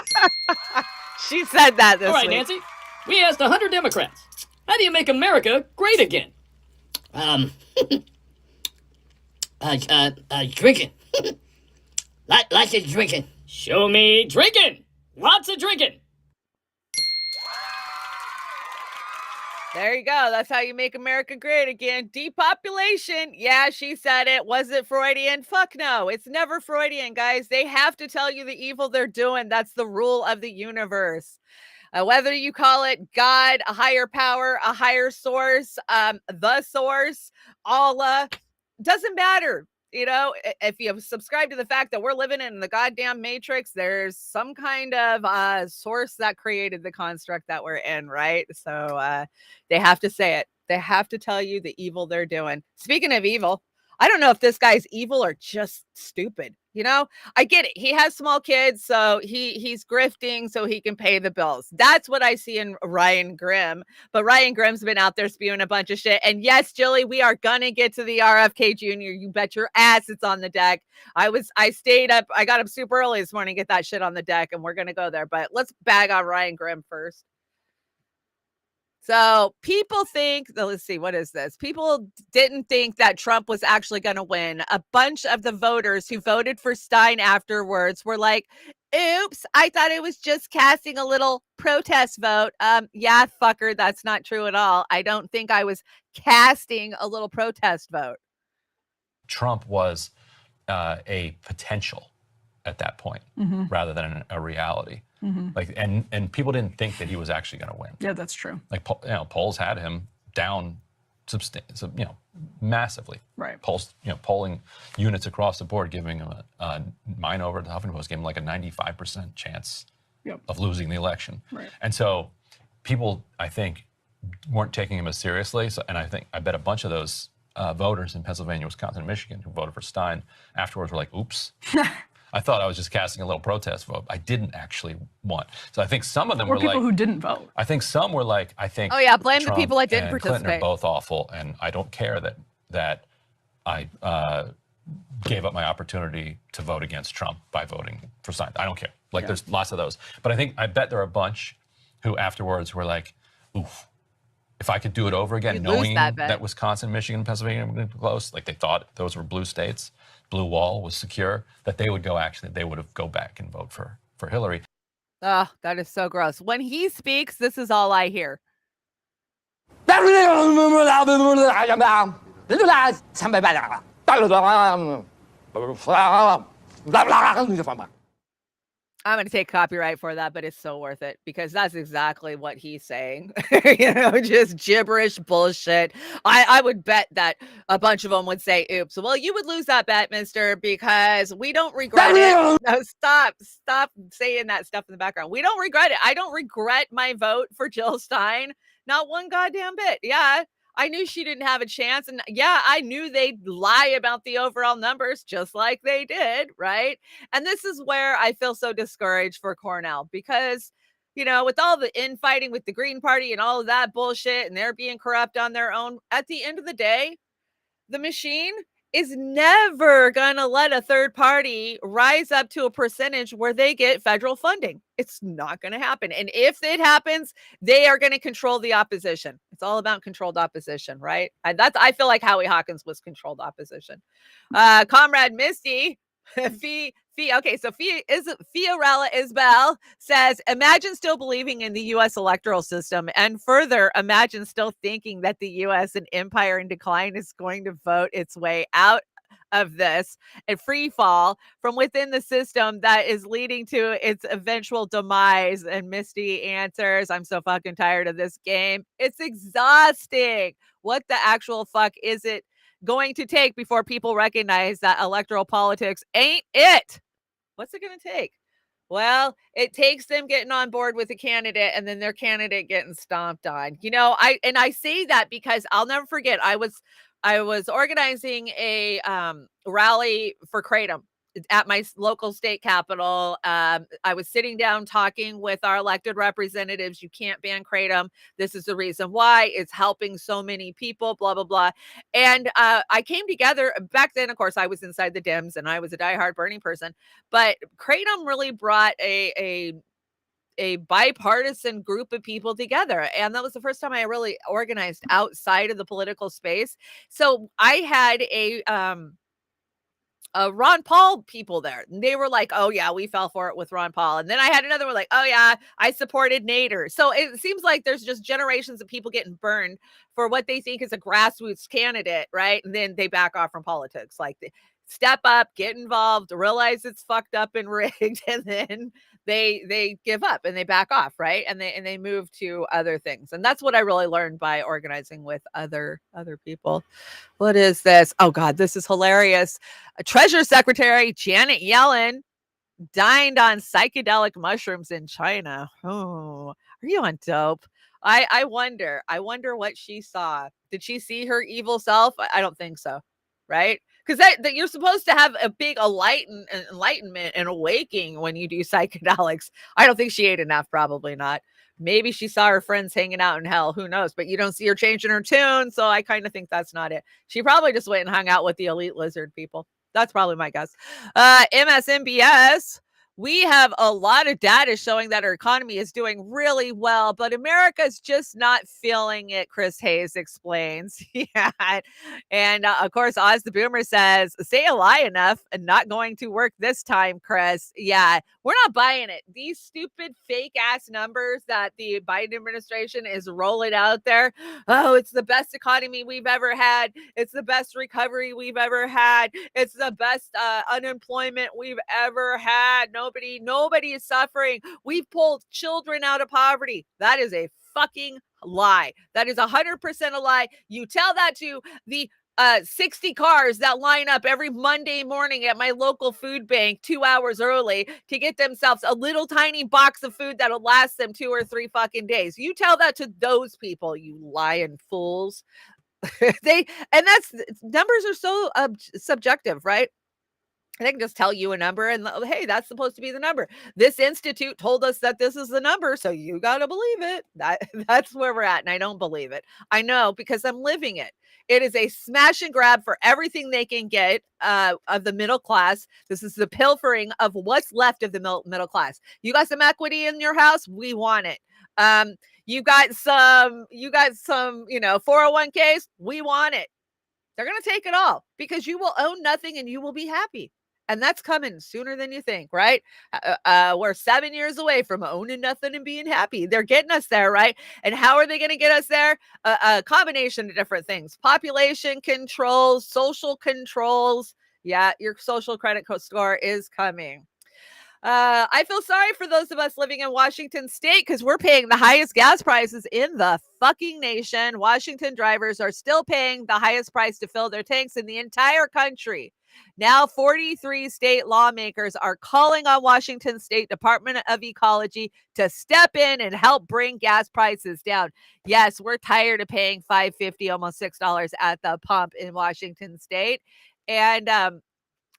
She said that this All right, week. Nancy, we asked 100 Democrats, how do you make America great again? Drinking. Lots of drinking. Show me drinking. Lots of drinking. There you go. That's how you make America great again. Depopulation. Yeah, she said it. Was it Freudian? Fuck no. It's never Freudian, guys. They have to tell you the evil they're doing. That's the rule of the universe. Whether you call it God, a higher power, a higher source, the source, Allah, doesn't matter. You know, if you subscribe to the fact that we're living in the goddamn matrix, there's some kind of source that created the construct that we're in, right? So they have to say it. They have to tell you the evil they're doing. Speaking of evil, I don't know if this guy's evil or just stupid. You know, I get it. He has small kids, so he's grifting so he can pay the bills. That's what I see in Ryan Grimm. But Ryan Grimm's been out there spewing a bunch of shit. And yes, Jilly, we are gonna get to the RFK Jr. You bet your ass it's on the deck. I stayed up. I got up super early this morning to get that shit on the deck, and we're gonna go there. But let's bag on Ryan Grimm first. So people think, let's see, what is this? People didn't think that Trump was actually going to win. A bunch of the voters who voted for Stein afterwards were like, Oops, I thought it was just casting a little protest vote. Yeah, fucker, that's not true at all. I don't think I was casting a little protest vote. Trump was a potential at that point rather than a reality. Like, and people didn't think that he was actually going to win. Yeah, that's true. Like, polls had him down massively. Right. Polls, polling units across the board giving him mine over the Huffington Post gave him like a 95% chance of losing the election. Right. And so people, I think, weren't taking him as seriously. So, and I bet a bunch of those voters in Pennsylvania, Wisconsin, and Michigan who voted for Stein afterwards were like, oops. I thought I was just casting a little protest vote. I didn't actually want. So I think some of them were people like, who didn't vote. I think some were like, Oh yeah, blame Trump the people that didn't and Clinton participate. are both awful, and I don't care that I gave up my opportunity to vote against Trump by voting for Stein. I don't care. Like, there's lots of those. But I bet there are a bunch who afterwards were like, oof, if I could do it over again, knowing that Wisconsin, Michigan, and Pennsylvania were going to be close, like they thought those were blue states, blue wall was secure, that they would go back and vote for Hillary. Oh, that is so gross. When he speaks, this is all I hear. I'm going to take copyright for that, but it's so worth it because that's exactly what he's saying. Just gibberish bullshit. I would bet that a bunch of them would say, oops, well, you would lose that bet, mister, because we don't regret it. No, stop saying that stuff in the background. We don't regret it. I don't regret my vote for Jill Stein. Not one goddamn bit. Yeah. I knew she didn't have a chance. And yeah, I knew they'd lie about the overall numbers just like they did, right? And this is where I feel so discouraged for Cornell because, with all the infighting with the Green Party and all of that bullshit and they're being corrupt on their own, at the end of the day, the machine is never going to let a third party rise up to a percentage where they get federal funding. It's not going to happen. And if it happens, they are going to control the opposition. It's all about controlled opposition, right? I feel like Howie Hawkins was controlled opposition. Comrade Misty, okay, so Fiorella Isbell says, imagine still believing in the U.S. electoral system, and further, imagine still thinking that the U.S., an empire in decline, is going to vote its way out of this and free fall from within the system that is leading to its eventual demise. And Misty answers, I'm so fucking tired of this game. It's exhausting. What the actual fuck is it going to take before people recognize that electoral politics ain't it? What's it going to take? Well, it takes them getting on board with a candidate and then their candidate getting stomped on. I say that because I'll never forget. I was organizing a rally for Kratom at my local state capitol. I was sitting down talking with our elected representatives. You can't ban Kratom. This is the reason why. It's helping so many people, blah, blah, blah. And I came together. Back then, of course, I was inside the Dems and I was a diehard Bernie person. But Kratom really brought a bipartisan group of people together. And that was the first time I really organized outside of the political space. So I had a Ron Paul people there. And they were like, oh yeah, we fell for it with Ron Paul. And then I had another one like, oh yeah, I supported Nader. So it seems like there's just generations of people getting burned for what they think is a grassroots candidate, right? And then they back off from politics. Like, step up, get involved, realize it's fucked up and rigged, and then they give up and they back off, right? And they move to other things. And that's what I really learned by organizing with other people. What is this? Oh God, this is hilarious. Treasury Secretary Janet Yellen dined on psychedelic mushrooms in China. Oh, are you on dope? I wonder what she saw. Did she see her evil self? I don't think so. Right? Because that you're supposed to have a big enlightenment and awakening when you do psychedelics. I don't think she ate enough. Probably not. Maybe she saw her friends hanging out in hell. Who knows? But you don't see her changing her tune. So I kind of think that's not it. She probably just went and hung out with the elite lizard people. That's probably my guess. MSNBS We have a lot of data showing that our economy is doing really well, but America's just not feeling it, Chris Hayes explains. Yeah. And of course, Oz the Boomer says, say a lie enough and not going to work this time, Chris. Yeah, we're not buying it. These stupid fake ass numbers that the Biden administration is rolling out there. Oh, it's the best economy we've ever had. It's the best recovery we've ever had. It's the best unemployment we've ever had. Nobody is suffering. We've pulled children out of poverty. That is a fucking lie. That is 100% a lie. You tell that to the 60 cars that line up every Monday morning at my local food bank 2 hours early to get themselves a little tiny box of food that'll last them 2 or 3 fucking days. You tell that to those people, you lying fools. Numbers are so subjective, right? They can just tell you a number and hey, that's supposed to be the number. This institute told us that this is the number, so you got to believe it. That's where we're at, and I don't believe it. I know because I'm living it. It is a smash and grab for everything they can get of the middle class. This is the pilfering of what's left of the middle class. You got some equity in your house? We want it. You got some, 401ks? We want it. They're going to take it all because you will own nothing and you will be happy. And that's coming sooner than you think, right? We're 7 years away from owning nothing and being happy. They're getting us there, right? And how are they going to get us there? A combination of different things. Population controls, social controls. Yeah, your social credit score is coming. I feel sorry for those of us living in Washington state because we're paying the highest gas prices in the fucking nation. Washington drivers are still paying the highest price to fill their tanks in the entire country. Now, 43 state lawmakers are calling on Washington State Department of Ecology to step in and help bring gas prices down. Yes, we're tired of paying $5.50, almost $6 at the pump in Washington state. And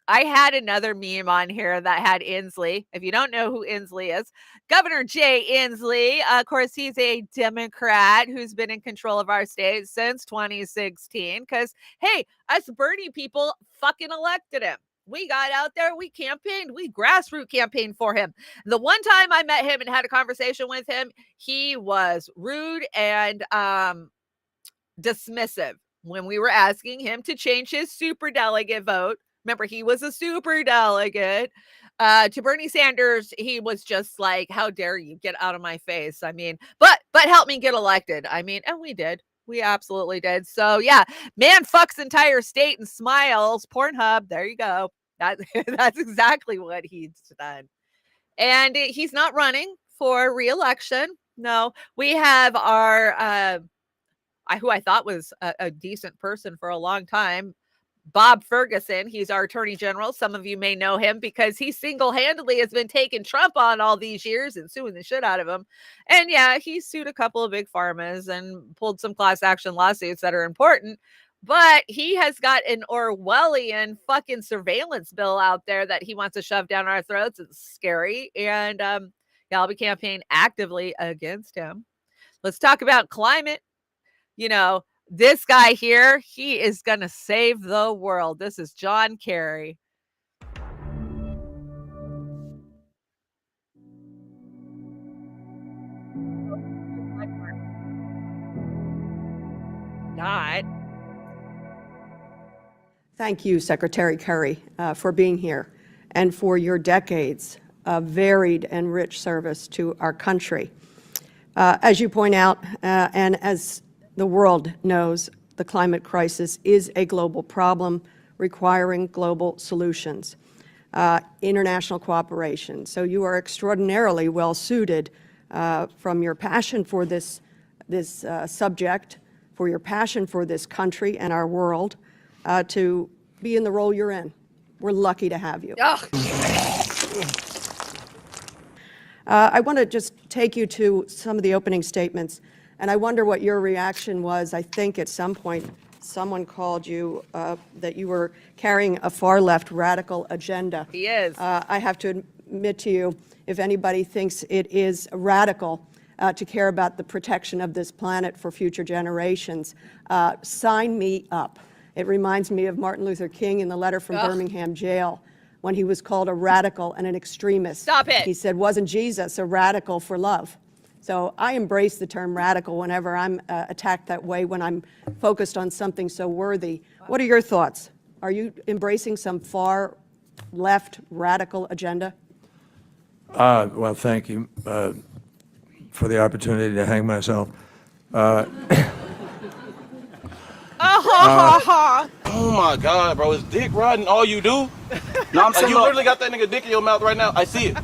I had another meme on here that had Inslee. If you don't know who Inslee is, Governor Jay Inslee, of course, he's a Democrat who's been in control of our state since 2016. Because, hey, us Bernie people fucking elected him. We got out there, we campaigned, we grassroots campaigned for him. The one time I met him and had a conversation with him, he was rude and dismissive when we were asking him to change his superdelegate vote. Remember, he was a super delegate. To Bernie Sanders, he was just like, how dare you get out of my face? I mean, but help me get elected. I mean, and we did. We absolutely did. So yeah, man fucks entire state and smiles. Pornhub, there you go. That's exactly what he's done. And he's not running for re-election. No, we have our, who I thought was a decent person for a long time, Bob Ferguson. He's our attorney general. Some of you may know him because he single-handedly has been taking Trump on all these years and suing the shit out of him. And yeah, he sued a couple of big pharmas and pulled some class action lawsuits that are important. But he has got an Orwellian fucking surveillance bill out there that he wants to shove down our throats. It's scary. And I'll be campaigning actively against him. Let's talk about climate. This guy here, he is going to save the world. This is John Kerry. Not. Thank you, Secretary Kerry, for being here and for your decades of varied and rich service to our country. As you point out, and as the world knows, the climate crisis is a global problem requiring global solutions, international cooperation. So you are extraordinarily well suited from your passion for this subject, for your passion for this country and our world, to be in the role you're in. We're lucky to have you. I want to just take you to some of the opening statements. And I wonder what your reaction was. I think at some point someone called you that you were carrying a far-left radical agenda. He is. I have to admit to you, if anybody thinks it is radical to care about the protection of this planet for future generations, sign me up. It reminds me of Martin Luther King in the letter from Birmingham jail, when he was called a radical and an extremist. Stop it. He said, wasn't Jesus a radical for love? So I embrace the term radical whenever I'm attacked that way, when I'm focused on something so worthy. What are your thoughts? Are you embracing some far left radical agenda? Well, thank you for the opportunity to hang myself. Oh my God, bro! Is dick riding all you do? No, like, you literally got that nigga dick in your mouth right now. I see it.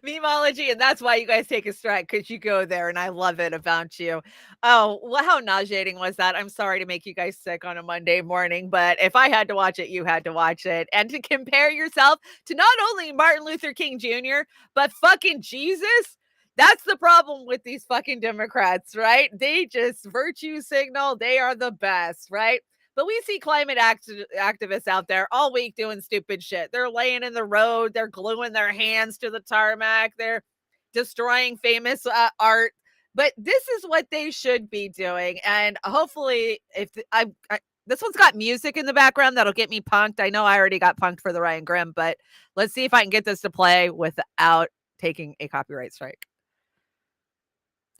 Memeology, and that's why you guys take a strike, because you go there, and I love it about you. Oh, well, how nauseating was that? I'm sorry to make you guys sick on a Monday morning, but if I had to watch it, you had to watch it. And to compare yourself to not only Martin Luther King Jr., but fucking Jesus, that's the problem with these fucking Democrats, right? They just virtue signal. They are the best, right? But we see climate activists out there all week doing stupid shit. They're laying in the road. They're gluing their hands to the tarmac. They're destroying famous art. But this is what they should be doing. And hopefully, if this one's got music in the background that'll get me punked. I know I already got punked for the Ryan Grimm, but let's see if I can get this to play without taking a copyright strike.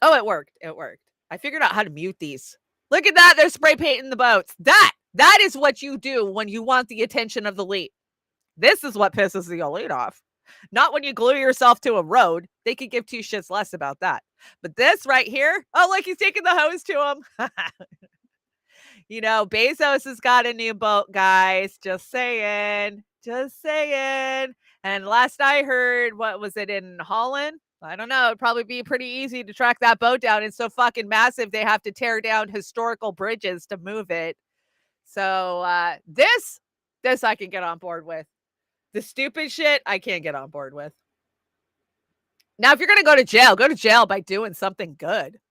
Oh, it worked. It worked. I figured out how to mute these. Look at that. They're spray painting the boats. That is what you do when you want the attention of the elite. This is what pisses the elite off. Not when you glue yourself to a road. They could give two shits less about that. But this right here, oh, look, he's taking the hose to him. You know, Bezos has got a new boat, guys. Just saying. Just saying. And last I heard, what was it, in Holland? I don't know. It'd probably be pretty easy to track that boat down. It's so fucking massive, they have to tear down historical bridges to move it. So this I can get on board with. The stupid shit, I can't get on board with. Now, if you're going to go to jail by doing something good. If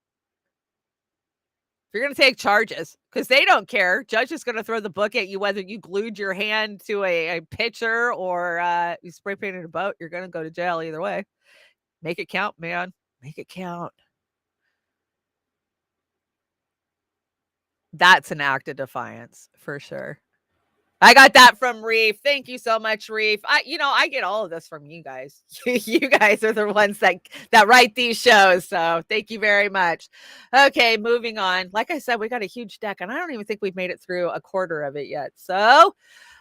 you're going to take charges, because they don't care. Judge is going to throw the book at you, whether you glued your hand to a pitcher or you spray painted a boat. You're going to go to jail either way. Make it count, man. Make it count. That's an act of defiance for sure. I got that from Reef. Thank you so much, Reef. I get all of this from you guys. You guys are the ones that write these shows. So thank you very much. Okay, moving on. Like I said, we got a huge deck, and I don't even think we've made it through a quarter of it yet. So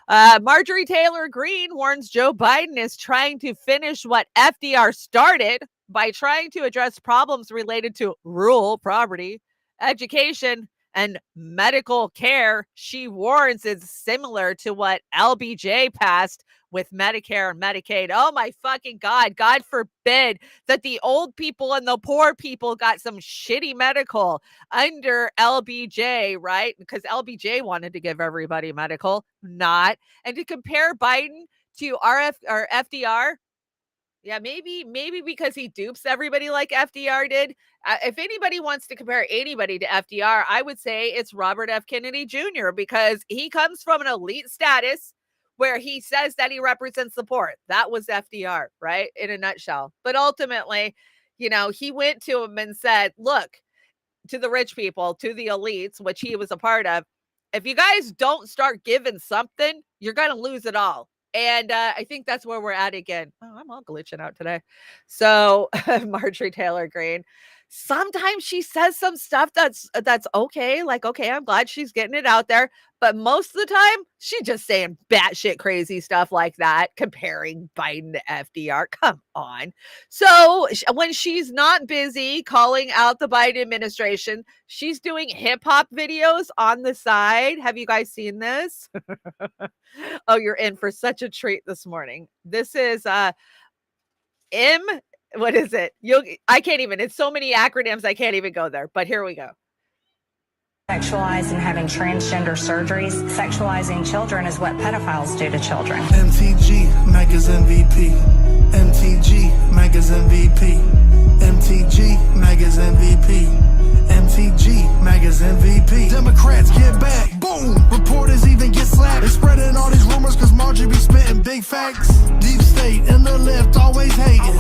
Marjorie Taylor Greene warns Joe Biden is trying to finish what FDR started by trying to address problems related to rural poverty, education, and medical care. She warns it's similar to what LBJ passed with Medicare and Medicaid. Oh my fucking God. God forbid that the old people and the poor people got some shitty medical under LBJ, right? Because LBJ wanted to give everybody medical, not. And to compare Biden to FDR, yeah, maybe because he dupes everybody like FDR did. If anybody wants to compare anybody to FDR, I would say it's Robert F. Kennedy Jr. because he comes from an elite status where he says that he represents the poor. That was FDR, right? In a nutshell. But ultimately, he went to him and said, look, to the rich people, to the elites, which he was a part of, if you guys don't start giving something, you're going to lose it all. And I think that's where we're at again. Oh, I'm all glitching out today. So Marjorie Taylor Greene, sometimes she says some stuff that's okay. Like, okay, I'm glad she's getting it out there. But most of the time, she's just saying batshit crazy stuff like that, comparing Biden to FDR. Come on. So when she's not busy calling out the Biden administration, she's doing hip hop videos on the side. Have you guys seen this? Oh, you're in for such a treat this morning. This is what is it? I can't even, it's so many acronyms, I can't even go there, but here we go. Sexualized and having transgender surgeries. Sexualizing children is what pedophiles do to children. MTG, Megas MVP. MTG, Megas MVP. MTG, Megas MVP. MTG, Megas MVP. Democrats get back. Boom. Reporters even get slapped. They spreading all these rumors cause Marjorie be spitting big facts. Deep state and the left always hating.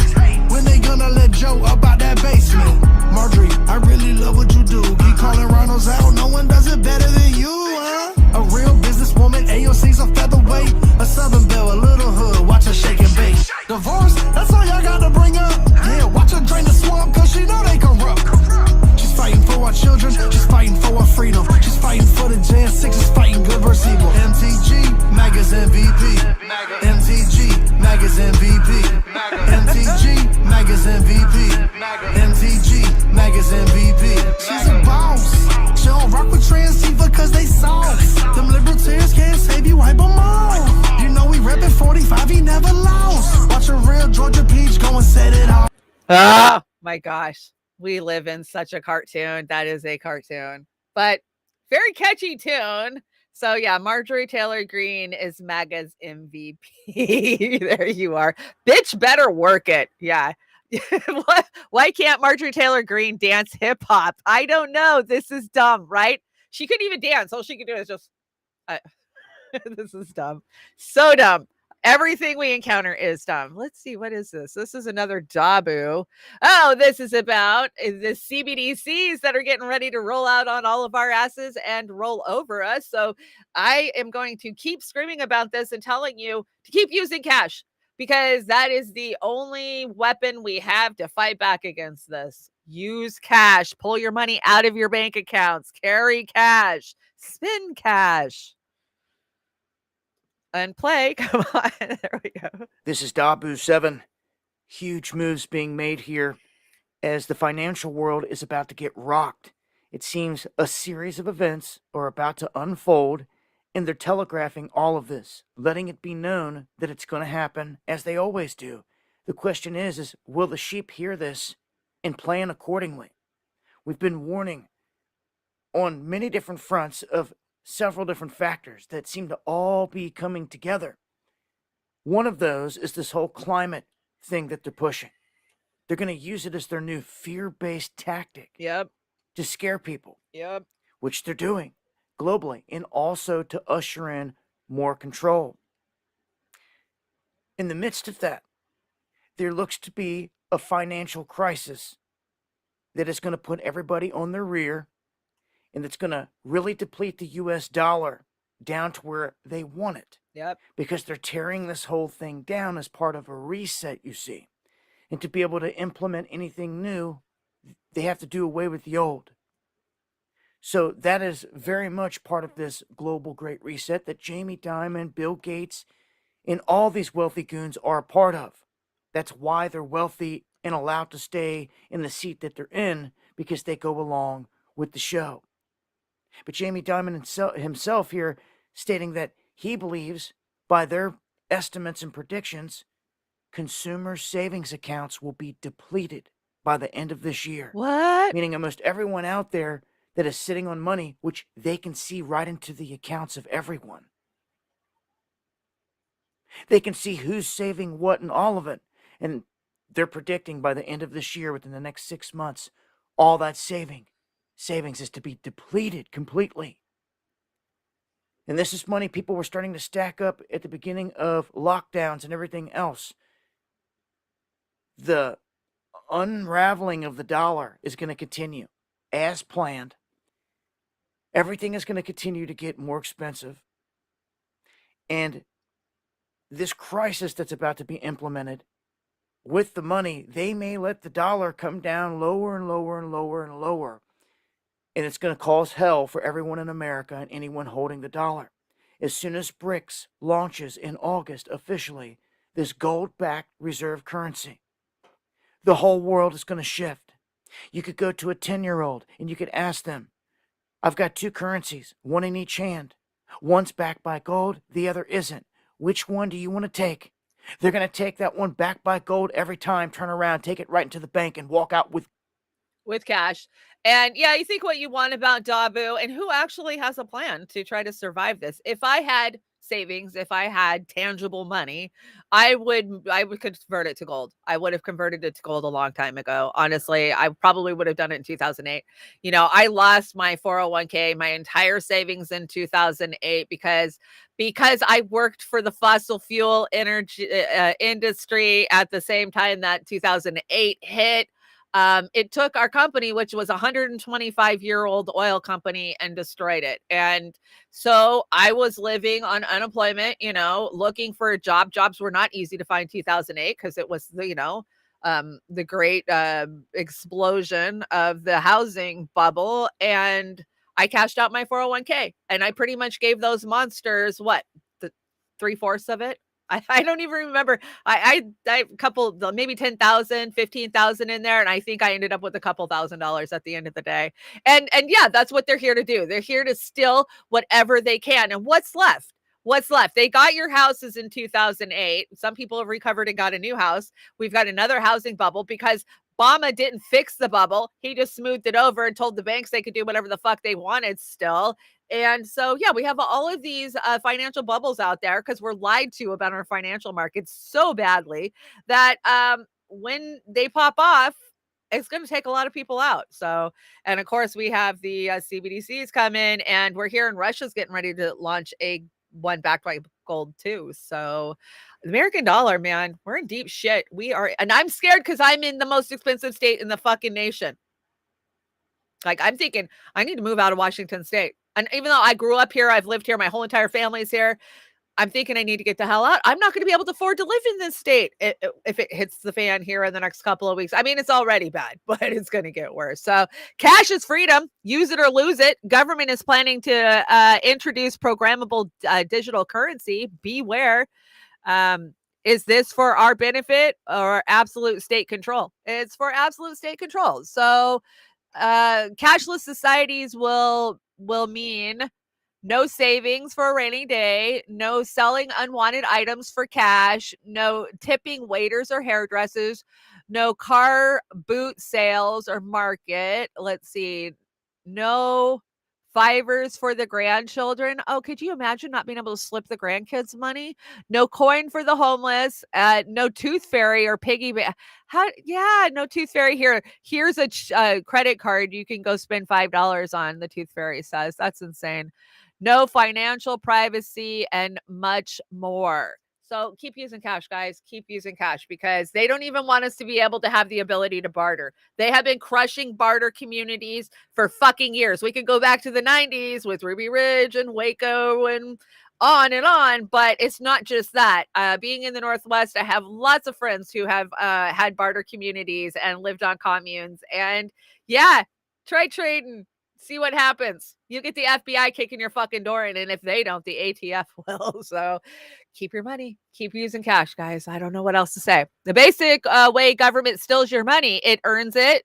When they gonna let Joe about that basement? Marjorie, I really love what you do. Keep calling rhinos out. No one does it better than you, huh? A real businesswoman AOC's a featherweight, a southern belle, a little hood, watch her shake and bake. Divorce, that's all y'all gotta bring up. Yeah, watch her drain the swamp, cause she know they corrupt. She's fighting for our children, she's fighting for our freedom. She's fighting for the Jan 6, she's fighting good versus evil. MTG, MAGA's MVP. MTG, MAGA's MVP. MTG, MAGA's MVP. MTG, MAGA's MVP. She's a boss. She don't rock with Transceiver cause they soft. Them libertarians can't save you, wipe them off. You know we reppin' 45, he never lost. Watch a real Georgia peach go and set it off. Oh my gosh. We live in such a cartoon. That is a cartoon, but very catchy tune. So yeah, Marjorie Taylor Greene is MAGA's MVP. There you are. Bitch better work it. Yeah. Why can't Marjorie Taylor Greene dance hip hop? I don't know. This is dumb, right? She couldn't even dance. All she could do is just, this is dumb. So dumb. Everything we encounter is dumb. Let's see. What is this? This is another Dabu. Oh, this is about the CBDCs that are getting ready to roll out on all of our asses and roll over us. So I am going to keep screaming about this and telling you to keep using cash, because that is the only weapon we have to fight back against this. Use cash. Pull your money out of your bank accounts. Carry cash. Spend cash. And play. Come on. There we go. This is Dabu 7. Huge moves being made here as the financial world is about to get rocked. It seems a series of events are about to unfold, and they're telegraphing all of this, letting it be known that it's going to happen, as they always do. The question is will the sheep hear this and plan accordingly? We've been warning on many different fronts of several different factors that seem to all be coming together. One of those is this whole climate thing that they're pushing. They're going to use it as their new fear-based tactic. Yep. To scare people. Yep. Which they're doing globally, and also to usher in more control. In the midst of that, there looks to be a financial crisis that is going to put everybody on their rear, and it's going to really deplete the U.S. dollar down to where they want it. Yep. Because they're tearing this whole thing down as part of a reset, you see. And to be able to implement anything new, they have to do away with the old. So that is very much part of this global great reset that Jamie Dimon, Bill Gates, and all these wealthy goons are a part of. That's why they're wealthy and allowed to stay in the seat that they're in, because they go along with the show. But Jamie Dimon himself here stating that he believes, by their estimates and predictions, consumer savings accounts will be depleted by the end of this year. What? Meaning almost everyone out there that is sitting on money, which they can see right into the accounts of everyone. They can see who's saving what and all of it. And they're predicting by the end of this year, within the next 6 months, all that savings is to be depleted completely. And this is money people were starting to stack up at the beginning of lockdowns and everything else. The unraveling of the dollar is going to continue as planned. Everything is going to continue to get more expensive. And this crisis that's about to be implemented with the money, they may let the dollar come down lower and lower and lower and lower. And it's going to cause hell for everyone in America and anyone holding the dollar. As soon as BRICS launches in August officially, this gold-backed reserve currency, the whole world is going to shift. You could go to a 10-year-old and you could ask them, I've got two currencies, one in each hand. One's backed by gold, the other isn't. Which one do you want to take? They're going to take that one backed by gold every time, turn around, take it right into the bank, and walk out with cash. And yeah, you think what you want about Dabu, and who actually has a plan to try to survive this. If I had savings, if I had tangible money, I would convert it to gold. I would have converted it to gold a long time ago. Honestly, I probably would have done it in 2008. You know, I lost my 401k, my entire savings in 2008 because I worked for the fossil fuel energy industry at the same time that 2008 hit. It took our company, which was a 125-year-old oil company, and destroyed it. And so I was living on unemployment, looking for a job. Jobs were not easy to find 2008 because it was the great explosion of the housing bubble. And I cashed out my 401k, and I pretty much gave those monsters the 3/4 of it. I don't even remember. I couple, maybe 10,000, 15,000 in there. And I think I ended up with a couple $1,000s at the end of the day. And yeah, that's what they're here to do. They're here to steal whatever they can. And what's left? What's left? They got your houses in 2008. Some people have recovered and got a new house. We've got another housing bubble because Obama didn't fix the bubble. He just smoothed it over and told the banks they could do whatever the fuck they wanted still. And so, yeah, we have all of these financial bubbles out there because we're lied to about our financial markets so badly that when they pop off, it's going to take a lot of people out. So, and of course, we have the CBDCs come in, and we're hearing Russia's getting ready to launch one backed by gold too. So the American dollar, man, we're in deep shit. We are, and I'm scared because I'm in the most expensive state in the fucking nation. Like, I'm thinking I need to move out of Washington State. And even though I grew up here, I've lived here, my whole entire family's here, I'm thinking I need to get the hell out. I'm not going to be able to afford to live in this state if it hits the fan here in the next couple of weeks. I mean, it's already bad, but it's going to get worse. So cash is freedom. Use it or lose it. Government is planning to introduce programmable digital currency. Beware. Is this for our benefit or absolute state control? It's for absolute state control. So cashless societies will mean no savings for a rainy day, no selling unwanted items for cash, no tipping waiters or hairdressers, no car boot sales or market. Let's see, no fivers for the grandchildren. Oh, could you imagine not being able to slip the grandkids money? No coin for the homeless, no tooth fairy or piggy bank. No tooth fairy here. Here's a credit card you can go spend $5 on, the tooth fairy says. That's insane. No financial privacy and much more. So keep using cash, guys. Keep using cash because they don't even want us to be able to have the ability to barter. They have been crushing barter communities for fucking years. We could go back to the 90s with Ruby Ridge and Waco and on, but it's not just that. Being in the Northwest, I have lots of friends who have had barter communities and lived on communes. And yeah, try trading. See what happens. You get the FBI kicking your fucking door in, and if they don't, the ATF will. So keep your money. Keep using cash, guys. I don't know what else to say. The basic way government steals your money, it earns it.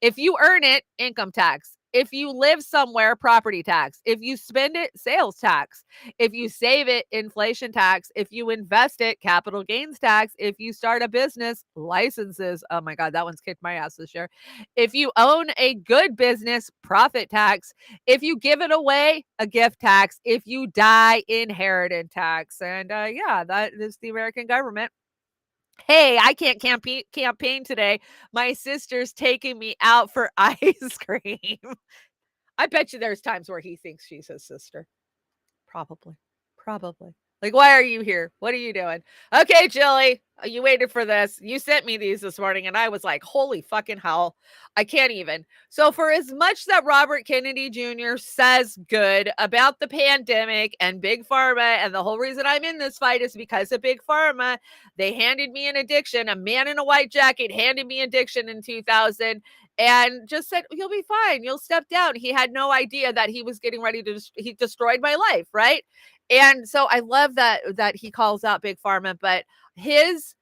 If you earn it, income tax. If you live somewhere, property tax. If you spend it, sales tax. If you save it, inflation tax. If you invest it, capital gains tax. If you start a business, licenses. Oh my God, that one's kicked my ass this year. If you own a good business, profit tax. If you give it away, a gift tax. If you die, inheritance tax. And yeah, that is the American government. Hey, I can't campaign today. My sister's taking me out for ice cream. I bet you there's times where he thinks she's his sister. Probably. Like, why are you here? What are you doing? Okay, Jilly, you waited for this. You sent me these this morning, and I was like, holy fucking hell. I can't even. So for as much that Robert Kennedy Jr. says good about the pandemic and Big Pharma, and the whole reason I'm in this fight is because of Big Pharma, they handed me an addiction. A man in a white jacket handed me addiction in 2000 and just said, you'll be fine. You'll step down. He had no idea that he was getting ready to, he destroyed my life, right? And so I love that he calls out Big Pharma, but his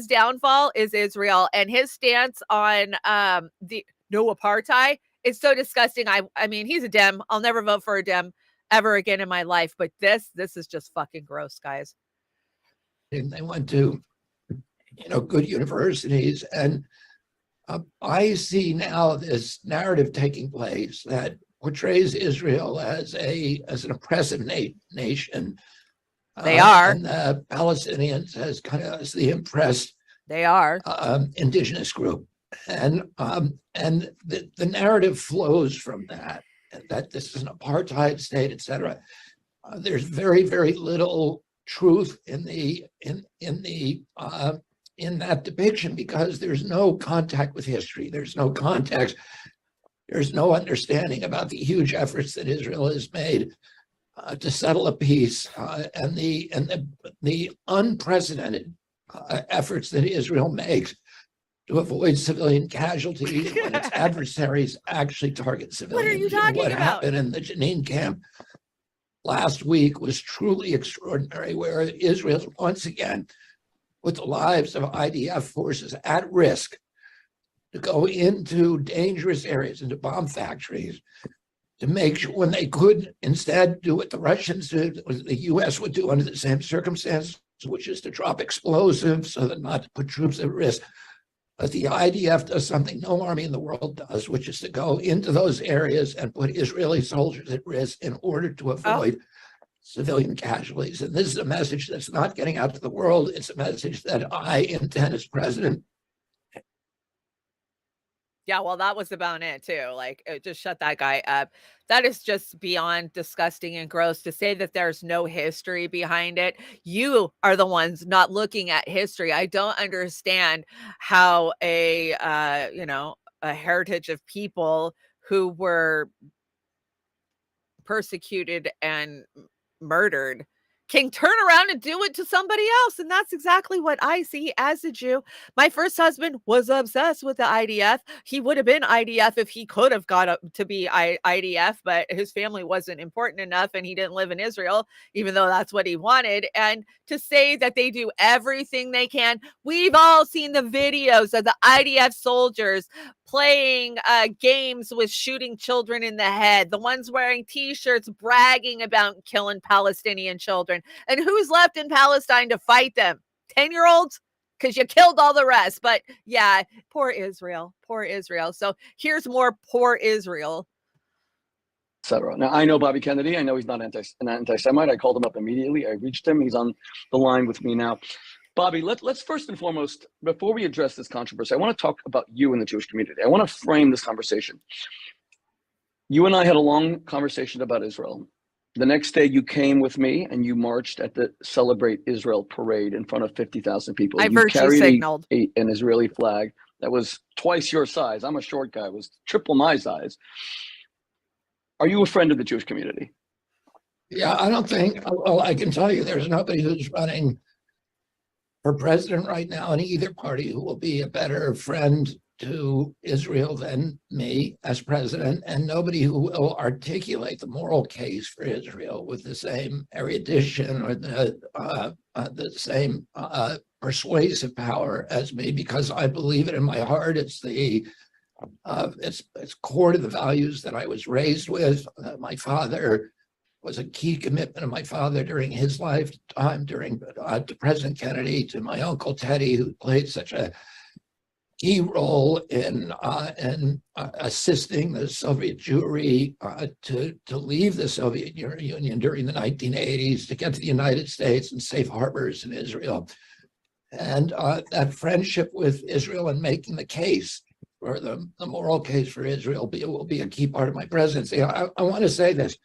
downfall is Israel, and his stance on the no apartheid is so disgusting. I mean, he's a Dem. I'll never vote for a Dem ever again in my life, but this is just fucking gross, guys. And they went to, good universities, and I see now this narrative taking place that portrays Israel as an oppressive nation. They are, and the Palestinians as the impressed. They are indigenous group, and the narrative flows from that this is an apartheid state, etc. There's very, very little truth in the in that depiction because there's no contact with history. There's no context. There's no understanding about the huge efforts that Israel has made to settle a peace and the unprecedented efforts that Israel makes to avoid civilian casualties when its adversaries actually target civilians. What are you talking what about? happened in the Jenin camp last week was truly extraordinary, where Israel once again put the lives of IDF forces at risk to go into dangerous areas, into bomb factories, to make sure when they could instead do what the Russians did, what the U.S. would do under the same circumstances, which is to drop explosives so that not to put troops at risk. But the IDF does something no army in the world does, which is to go into those areas and put Israeli soldiers at risk in order to avoid civilian casualties. And this is a message that's not getting out to the world. It's a message that I intend as president. Yeah, well, that was about it too. Like, just shut that guy up. That is just beyond disgusting and gross to say that there's no history behind it. You are the ones not looking at history. I don't understand how a heritage of people who were persecuted and murdered can turn around and do it to somebody else. And that's exactly what I see as a Jew. My first husband was obsessed with the IDF. He would have been IDF if he could have got up to be IDF, but his family wasn't important enough and he didn't live in Israel, even though that's what he wanted. And to say that they do everything they can, we've all seen the videos of the IDF soldiers playing games with shooting children in the head, the ones wearing t-shirts bragging about killing Palestinian children. And who's left in Palestine to fight them? 10-year-olds? Because you killed all the rest. But yeah, poor Israel. Poor Israel. So here's more poor Israel. Etc. Now, I know Bobby Kennedy. I know he's not an anti-Semite. I called him up immediately. I reached him. He's on the line with me now. Bobby, let's first and foremost, before we address this controversy, I want to talk about you and the Jewish community. I want to frame this conversation. You and I had a long conversation about Israel. The next day, you came with me and you marched at the Celebrate Israel parade in front of 50,000 people. I you virtue carried signaled an Israeli flag that was twice your size. I'm a short guy. It was triple my size. Are you a friend of the Jewish community? Yeah, I don't think, well, I can tell you there's nobody who's running for president right now in either party who will be a better friend to Israel than me as president, and nobody who will articulate the moral case for Israel with the same erudition or the same persuasive power as me, because I believe it in my heart. It's core to the values that I was raised with. My father was a key commitment of my father during his lifetime, to President Kennedy, to my uncle Teddy, who played such a key role in assisting the Soviet Jewry to leave the Soviet Union during the 1980s, to get to the United States and safe harbors in Israel. And that friendship with Israel and making the case, or the moral case for Israel, will be a key part of my presidency. I want to say this.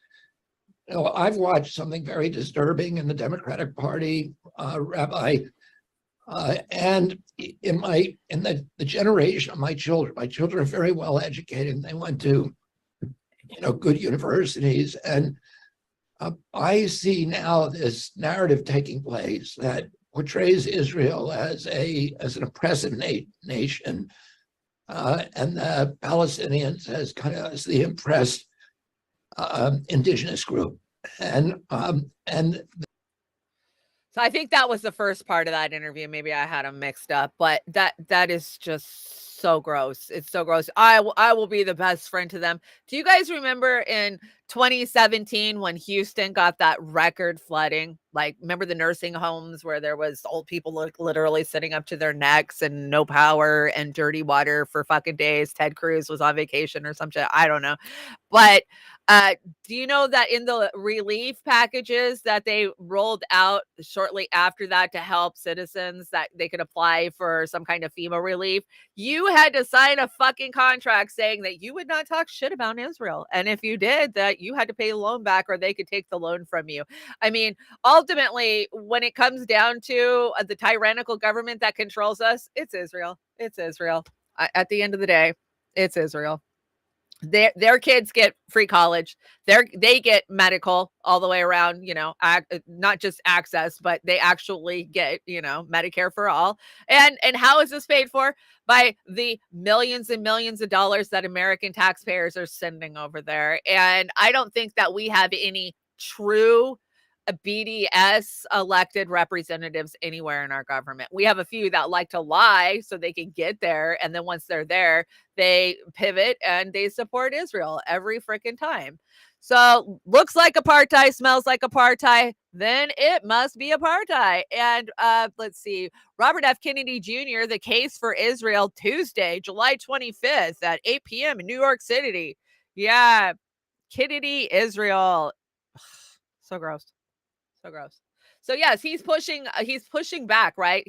I've watched something very disturbing in the Democratic Party, Rabbi, and in the generation of my children are very well educated, and they went to, good universities, and I see now this narrative taking place that portrays Israel as an oppressive nation, and the Palestinians as the impressed indigenous group, and so I think that was the first part of that interview. Maybe I had them mixed up, but that is just so gross. It's so gross. I will be the best friend to them. Do you guys remember in 2017 when Houston got that record flooding? Like, remember the nursing homes where there was old people literally sitting up to their necks and no power and dirty water for fucking days? Ted Cruz was on vacation or some shit. I don't know. But do you know that in the relief packages that they rolled out shortly after that to help citizens, that they could apply for some kind of FEMA relief, you had to sign a fucking contract saying that you would not talk shit about Israel. And if you did, that but you had to pay the loan back or they could take the loan from you. I mean, ultimately, when it comes down to the tyrannical government that controls us, it's Israel. It's Israel. At the end of the day, it's Israel. Their kids get free college. They get medical all the way around, not just access, but they actually get, Medicare for all. And how is this paid for? By the millions and millions of dollars that American taxpayers are sending over there. And I don't think that we have any true BDS elected representatives anywhere in our government. We have a few that like to lie so they can get there. And then once they're there, they pivot and they support Israel every freaking time. So looks like apartheid, smells like apartheid, then it must be apartheid. And let's see, Robert F. Kennedy Jr., the case for Israel, Tuesday, July 25th at 8 p.m. in New York City. Yeah, Kennedy, Israel. So gross. So gross. So yes, he's pushing back, right?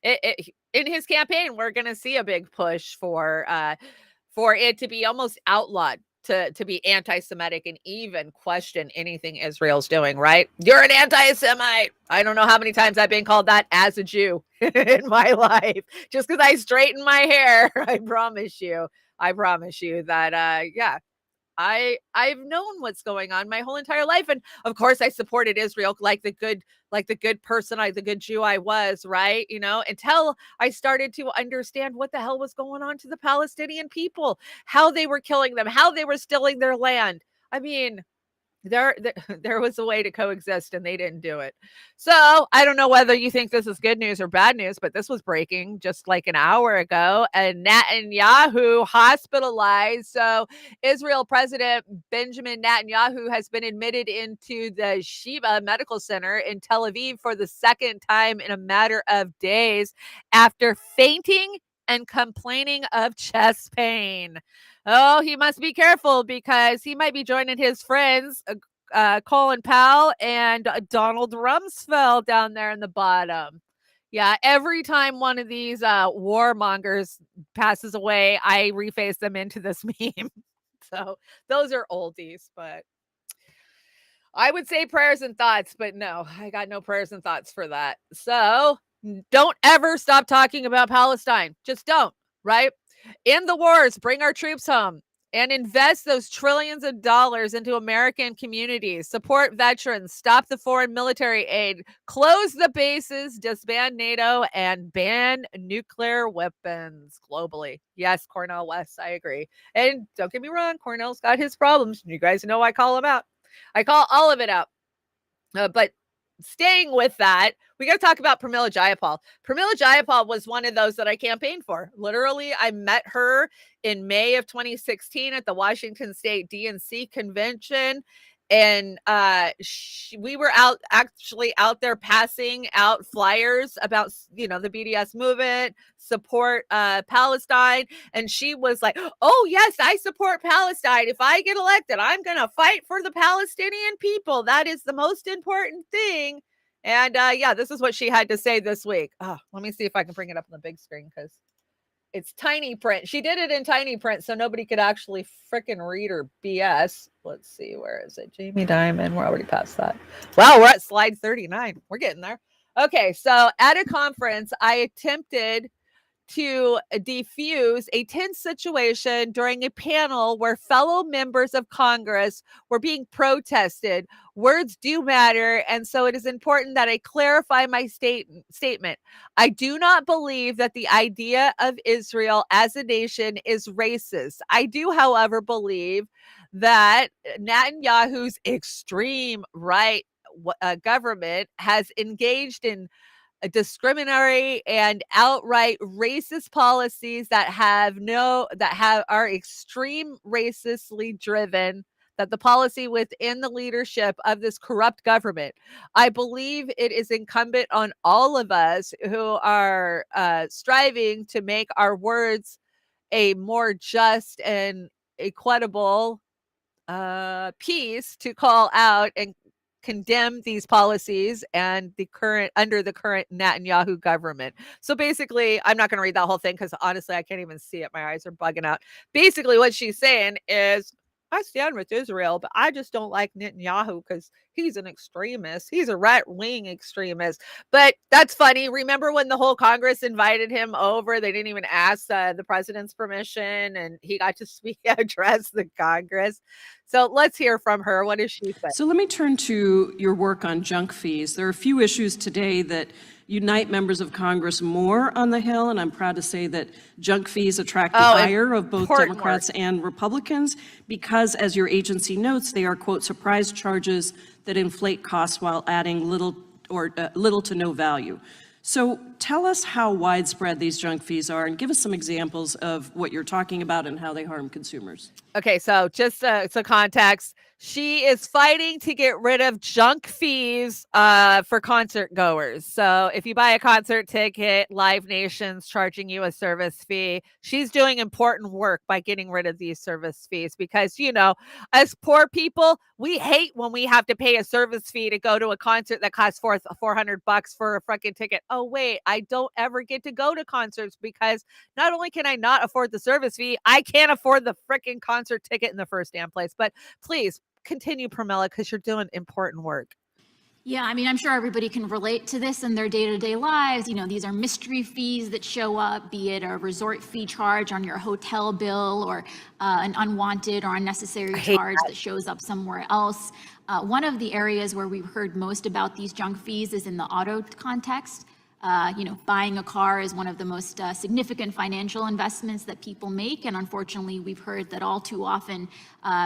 In his campaign, we're going to see a big push for it to be almost outlawed to be anti-Semitic and even question anything Israel's doing, right? You're an anti-Semite. I don't know how many times I've been called that as a Jew in my life, just because I straighten my hair. I promise you that, yeah. I've known what's going on my whole entire life. And of course I supported Israel like the good person, the good Jew I was, right? Until I started to understand what the hell was going on to the Palestinian people, how they were killing them, how they were stealing their land. I mean, there was a way to coexist and they didn't do it. So I don't know whether you think this is good news or bad news, but this was breaking just like an hour ago. And Netanyahu hospitalized. So Israel President Benjamin Netanyahu has been admitted into the Sheba Medical Center in Tel Aviv for the second time in a matter of days after fainting and complaining of chest pain. Oh, he must be careful because he might be joining his friends, Colin Powell and Donald Rumsfeld down there in the bottom. Yeah, every time one of these warmongers passes away, I reface them into this meme. So those are oldies, but I would say prayers and thoughts, but no, I got no prayers and thoughts for that. So don't ever stop talking about Palestine. Just don't, right? End the wars, bring our troops home, and invest those trillions of dollars into American communities. Support veterans, stop the foreign military aid, close the bases, disband NATO, and ban nuclear weapons globally. Yes, Cornel West, I agree. And don't get me wrong, Cornel's got his problems. You guys know I call him out. I call all of it out. But staying with that, we got to talk about Pramila Jayapal. Pramila Jayapal was one of those that I campaigned for. Literally, I met her in May of 2016 at the Washington State DNC convention. And we were actually out there passing out flyers about, the BDS movement, support Palestine. And she was like, oh, yes, I support Palestine. If I get elected, I'm going to fight for the Palestinian people. That is the most important thing. And yeah, this is what she had to say this week. Oh, let me see if I can bring it up on the big screen because it's tiny print. She did it in tiny print so nobody could actually freaking read her BS. Let's see, where is it? Jamie Dimon. We're already past that. Wow, we're at slide 39. We're getting there. Okay, so at a conference, I attempted to defuse a tense situation during a panel where fellow members of Congress were being protested. Words do matter, and so it is important that I clarify my statement. I do not believe that the idea of Israel as a nation is racist. I do, however, believe that Netanyahu's extreme right government has engaged in discriminatory and outright racist policies that are extreme racistly driven, that the policy within the leadership of this corrupt government. I believe it is incumbent on all of us who are striving to make our words a more just and equitable piece to call out and condemn these policies and under the current Netanyahu government. So basically, I'm not going to read that whole thing because honestly, I can't even see it. My eyes are bugging out. Basically, what she's saying is I stand with Israel, but I just don't like Netanyahu because he's an extremist. He's a right-wing extremist. But that's funny. Remember when the whole Congress invited him over? They didn't even ask the president's permission, and he got to speak, address the Congress. So let's hear from her. What does she say? So let me turn to your work on junk fees. There are a few issues today that unite members of Congress more on the Hill, and I'm proud to say that junk fees attract the ire of both Democrats and Republicans because, as your agency notes, they are, quote, surprise charges that inflate costs while adding little to no value. So tell us how widespread these junk fees are and give us some examples of what you're talking about and how they harm consumers. Okay, so just so context, she is fighting to get rid of junk fees for concert goers. So if you buy a concert ticket, Live Nation's charging you a service fee. She's doing important work by getting rid of these service fees because, you know, as poor people, we hate when we have to pay a service fee to go to a concert that costs $400 for a freaking ticket. Oh, wait, I don't ever get to go to concerts because not only can I not afford the service fee, I can't afford the freaking concert ticket in the first damn place. But please continue, Pramila, because you're doing important work. Yeah, I mean, I'm sure everybody can relate to this in their day-to-day lives. You know, these are mystery fees that show up, be it a resort fee charge on your hotel bill or an unwanted or unnecessary charge that shows up somewhere else. One of the areas where we've heard most about these junk fees is in the auto context. You know, buying a car is one of the most significant financial investments that people make. And unfortunately, we've heard that all too often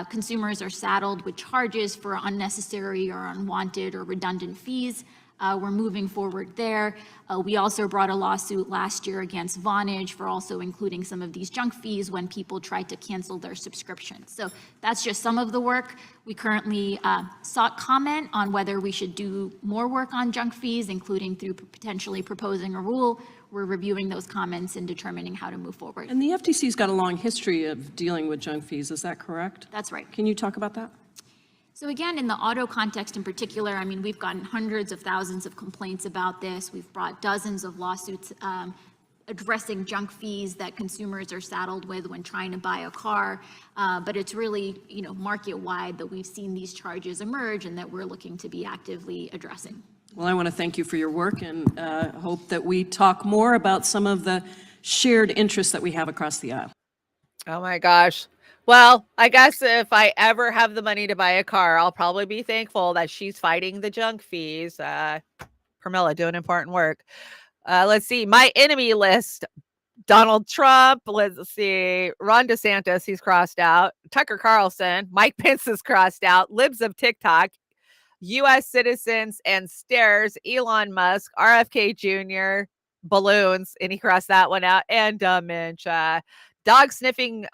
consumers are saddled with charges for unnecessary or unwanted or redundant fees. We're moving forward there. We also brought a lawsuit last year against Vonage for also including some of these junk fees when people tried to cancel their subscriptions. So that's just some of the work. We currently sought comment on whether we should do more work on junk fees, including through potentially proposing a rule. We're reviewing those comments and determining how to move forward. And the FTC's got a long history of dealing with junk fees, is that correct? That's right. Can you talk about that? So again, in the auto context in particular, I mean, we've gotten hundreds of thousands of complaints about this. We've brought dozens of lawsuits addressing junk fees that consumers are saddled with when trying to buy a car. But it's really, you know, market-wide that we've seen these charges emerge and that we're looking to be actively addressing. Well, I want to thank you for your work and hope that we talk more about some of the shared interests that we have across the aisle. Oh my gosh. Well, I guess if I ever have the money to buy a car, I'll probably be thankful that she's fighting the junk fees. Pramila doing important work. Let's see. My enemy list. Donald Trump. Let's see. Ron DeSantis, he's crossed out. Tucker Carlson. Mike Pence is crossed out. Libs of TikTok. U.S. citizens and stairs. Elon Musk. RFK Jr. Balloons. And he crossed that one out. And dementia. Drug sniffing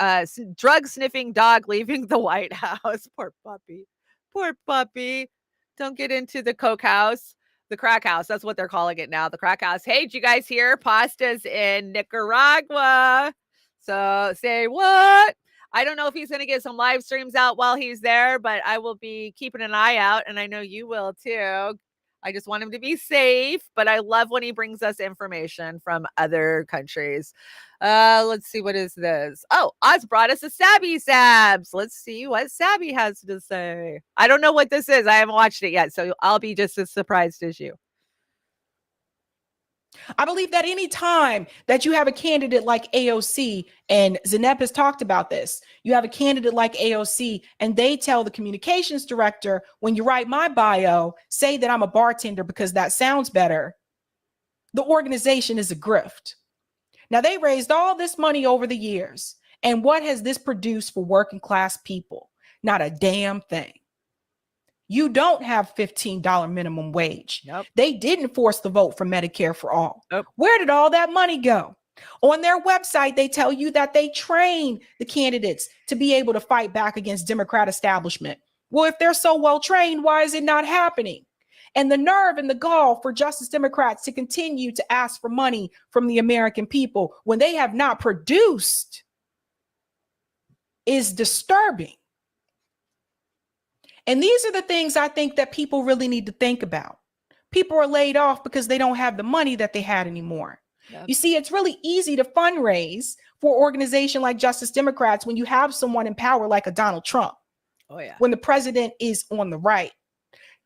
dog leaving the White House. Poor puppy. Poor puppy. Don't get into the coke house. The crack house. That's what they're calling it now. The crack house. Hey, did you guys hear? Pasta's in Nicaragua. So say what? I don't know if he's going to get some live streams out while he's there, but I will be keeping an eye out, and I know you will too. I just want him to be safe, but I love when he brings us information from other countries. Let's see, what is this? Oh, Oz brought us a Sabby Sabs. Let's see what Sabby has to say. I don't know what this is. I haven't watched it yet, so I'll be just as surprised as you. I believe that any time that you have a candidate like AOC, and Zeynep has talked about this, you have a candidate like AOC and they tell the communications director, when you write my bio, say that I'm a bartender because that sounds better. The organization is a grift. Now, they raised all this money over the years. And what has this produced for working class people? Not a damn thing. You don't have $15 minimum wage. Nope. They didn't force the vote for Medicare for all. Nope. Where did all that money go? On their website, they tell you that they train the candidates to be able to fight back against Democrat establishment. Well, if they're so well trained, why is it not happening? And the nerve and the gall for Justice Democrats to continue to ask for money from the American people when they have not produced is disturbing. And these are the things I think that people really need to think about. People are laid off because they don't have the money that they had anymore. Yep. You see, it's really easy to fundraise for an organization like Justice Democrats when you have someone in power like a Donald Trump. Oh, yeah. when the president is on the right.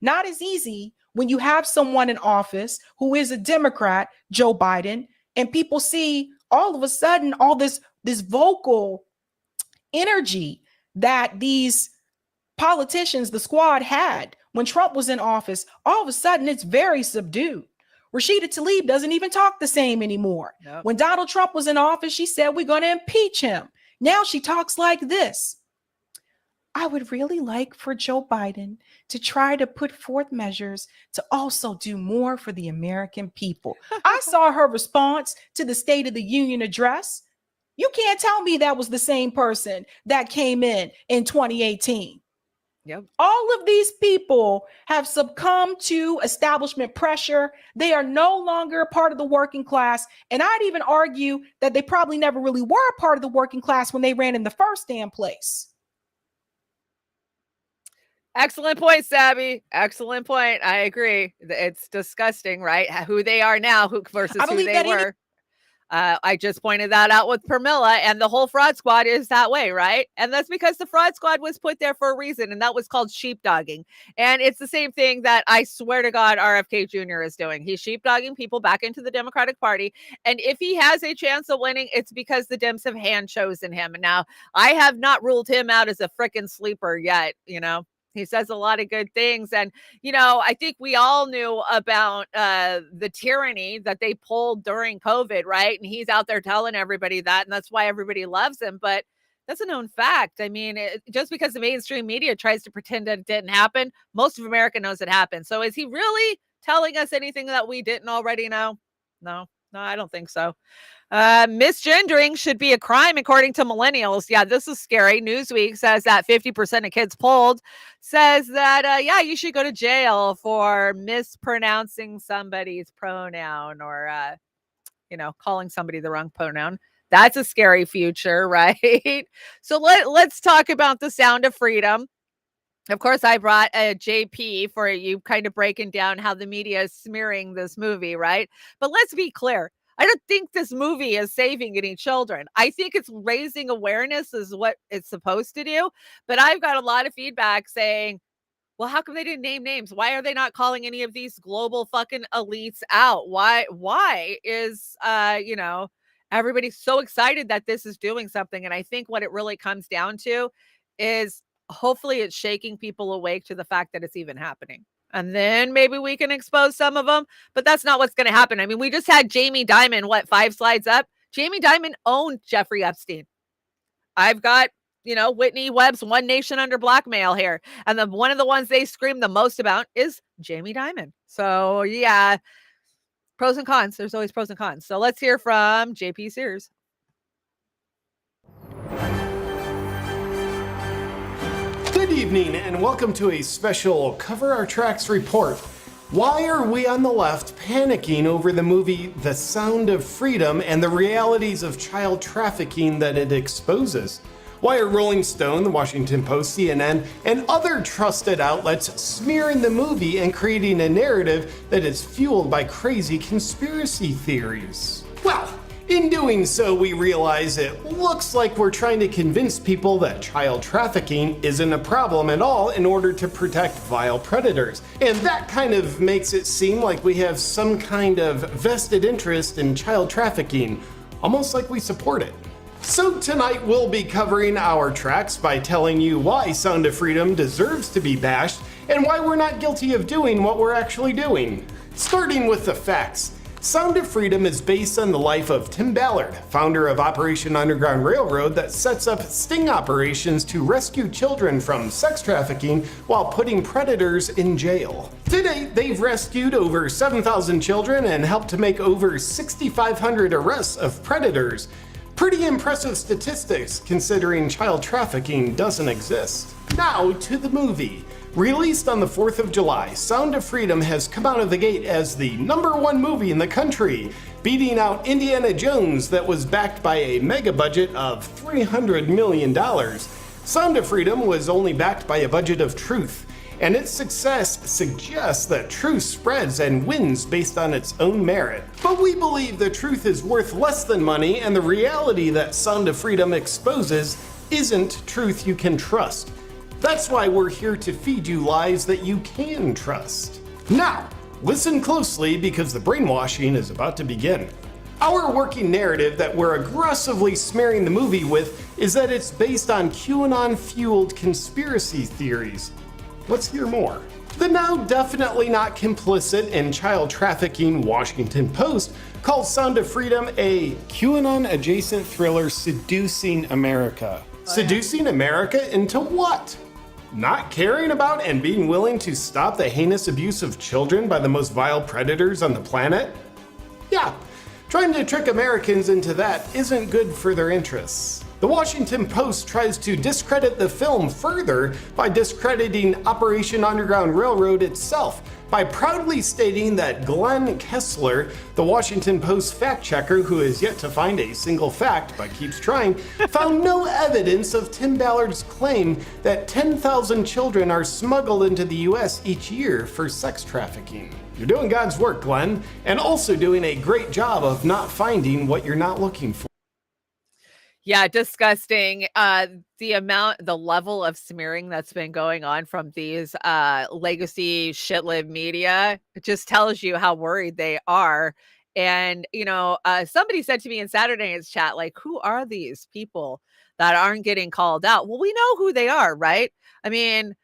Not as easy when you have someone in office who is a Democrat, Joe Biden, and people see all of a sudden all this vocal energy that these politicians, the squad, had when Trump was in office. All of a sudden, it's very subdued. Rashida Tlaib doesn't even talk the same anymore. Nope. When Donald Trump was in office, she said, we're going to impeach him. Now she talks like this. I would really like for Joe Biden to try to put forth measures to also do more for the American people. I saw her response to the State of the Union address. You can't tell me that was the same person that came in 2018. Yep. All of these people have succumbed to establishment pressure. They are no longer part of the working class. And I'd even argue that they probably never really were a part of the working class when they ran in the first damn place. Excellent point, Sabby. Excellent point. I agree. It's disgusting, right? Who they are now versus who they were. I just pointed that out with Pramila, and the whole fraud squad is that way, right? And that's because the fraud squad was put there for a reason, and that was called sheepdogging. And it's the same thing that I swear to God RFK Jr. is doing. He's sheepdogging people back into the Democratic Party. And if he has a chance of winning, it's because the Dems have hand chosen him. And now I have not ruled him out as a frickin' sleeper yet, you know? He says a lot of good things. And, you know, I think we all knew about the tyranny that they pulled during COVID, right? And he's out there telling everybody that, and that's why everybody loves him. But that's a known fact. I mean, just because the mainstream media tries to pretend that it didn't happen, most of America knows it happened. So is he really telling us anything that we didn't already know? No, I don't think so. Misgendering should be a crime according to millennials. Yeah, this is scary. Newsweek says that 50% of kids polled says that, yeah, you should go to jail for mispronouncing somebody's pronoun or, you know, calling somebody the wrong pronoun. That's a scary future, right? So let's talk about the Sound of Freedom. Of course, I brought a JP for you, kind of breaking down how the media is smearing this movie, right? But let's be clear. I don't think this movie is saving any children. I think it's raising awareness is what it's supposed to do. But I've got a lot of feedback saying, well, how come they didn't name names? Why are they not calling any of these global fucking elites out? Why is, you know, everybody so excited that this is doing something? And I think what it really comes down to is hopefully it's shaking people awake to the fact that it's even happening. And then maybe we can expose some of them, but that's not what's going to happen. I mean, we just had Jamie Dimon, 5 slides up? Jamie Dimon owned Jeffrey Epstein. I've got, you know, Whitney Webb's One Nation Under Blackmail here. And then one of the ones they scream the most about is Jamie Dimon. So yeah, pros and cons. There's always pros and cons. So let's hear from JP Sears. Good evening and welcome to a special Cover Our Tracks report. Why are we on the left panicking over the movie The Sound of Freedom and the realities of child trafficking that it exposes? Why are Rolling Stone, The Washington Post, CNN, and other trusted outlets smearing the movie and creating a narrative that is fueled by crazy conspiracy theories? Well, in doing so, we realize it looks like we're trying to convince people that child trafficking isn't a problem at all in order to protect vile predators. And that kind of makes it seem like we have some kind of vested interest in child trafficking, almost like we support it. So tonight we'll be covering our tracks by telling you why Sound of Freedom deserves to be bashed and why we're not guilty of doing what we're actually doing. Starting with the facts. Sound of Freedom is based on the life of Tim Ballard, founder of Operation Underground Railroad that sets up sting operations to rescue children from sex trafficking while putting predators in jail. To date, they've rescued over 7,000 children and helped to make over 6,500 arrests of predators. Pretty impressive statistics considering child trafficking doesn't exist. Now to the movie. Released on the 4th of July, Sound of Freedom has come out of the gate as the #1 movie in the country, beating out Indiana Jones that was backed by a mega budget of $300 million. Sound of Freedom was only backed by a budget of truth, and its success suggests that truth spreads and wins based on its own merit. But we believe the truth is worth less than money, and the reality that Sound of Freedom exposes isn't truth you can trust. That's why we're here to feed you lies that you can trust. Now, listen closely because the brainwashing is about to begin. Our working narrative that we're aggressively smearing the movie with is that it's based on QAnon-fueled conspiracy theories. Let's hear more. The now definitely not complicit in child trafficking Washington Post calls Sound of Freedom a QAnon-adjacent thriller seducing America. Seducing America into what? Not caring about and being willing to stop the heinous abuse of children by the most vile predators on the planet? Yeah. Trying to trick Americans into that isn't good for their interests. The Washington Post tries to discredit the film further by discrediting Operation Underground Railroad itself by proudly stating that Glenn Kessler, the Washington Post fact checker who has yet to find a single fact but keeps trying, found no evidence of Tim Ballard's claim that 10,000 children are smuggled into the US each year for sex trafficking. You're doing God's work, Glenn, and also doing a great job of not finding what you're not looking for. Yeah, disgusting. The level of smearing that's been going on from these legacy shitlib media, it just tells you how worried they are. And, somebody said to me in Saturday Night's chat, like, who are these people that aren't getting called out? Well, we know who they are, right? I mean,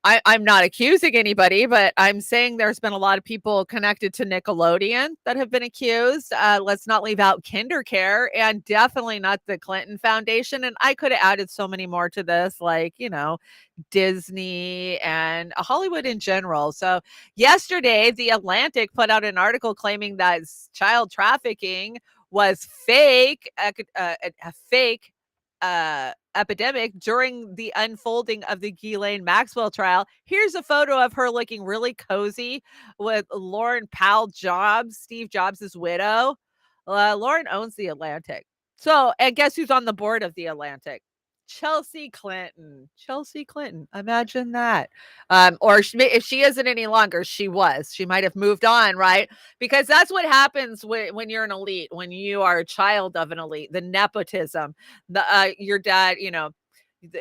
I'm not accusing anybody, but I'm saying there's been a lot of people connected to Nickelodeon that have been accused. Let's not leave out KinderCare, and definitely not the Clinton Foundation. And I could have added so many more to this, like, Disney and Hollywood in general. So yesterday, The Atlantic put out an article claiming that child trafficking was fake, a fake epidemic during the unfolding of the Ghislaine Maxwell trial. Here's a photo of her looking really cozy with Lauren Powell Jobs, Steve Jobs' widow. Lauren owns The Atlantic. So, and guess who's on the board of The Atlantic? Chelsea Clinton. Imagine that. Or if she isn't any longer, she was. She might have moved on, right? Because that's what happens when you're an elite, when you are a child of an elite, the nepotism, your dad,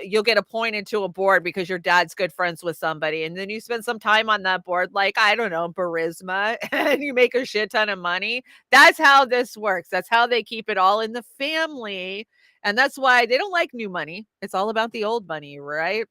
you'll get appointed to a board because your dad's good friends with somebody. And then you spend some time on that board, like, I don't know, Burisma, and you make a shit ton of money. That's how this works. That's how they keep it all in the family. And that's why they don't like new money. It's all about the old money, right?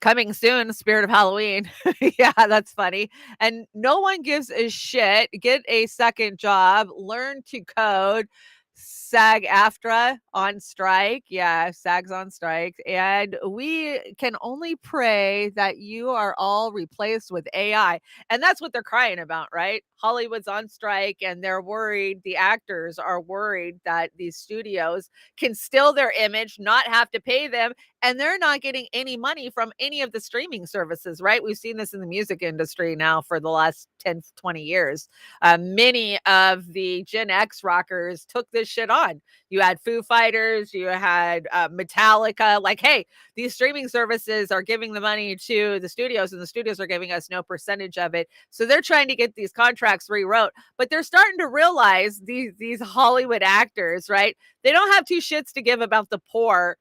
Coming soon, Spirit of Halloween. Yeah, that's funny. And no one gives a shit. Get a second job. Learn to code. SAG-AFTRA on strike. Yeah, SAG's on strike. And we can only pray that you are all replaced with AI. And that's what they're crying about, right? Hollywood's on strike and they're worried. The actors are worried that these studios can steal their image, not have to pay them, and they're not getting any money from any of the streaming services, right? We've seen this in the music industry now for the last 10, 20 years. Many of the Gen X rockers took this shit on. You had Foo Fighters, you had Metallica, like, hey, these streaming services are giving the money to the studios and the studios are giving us no percentage of it. So they're trying to get these contracts rewrote, but they're starting to realize these Hollywood actors, right? They don't have two shits to give about the poor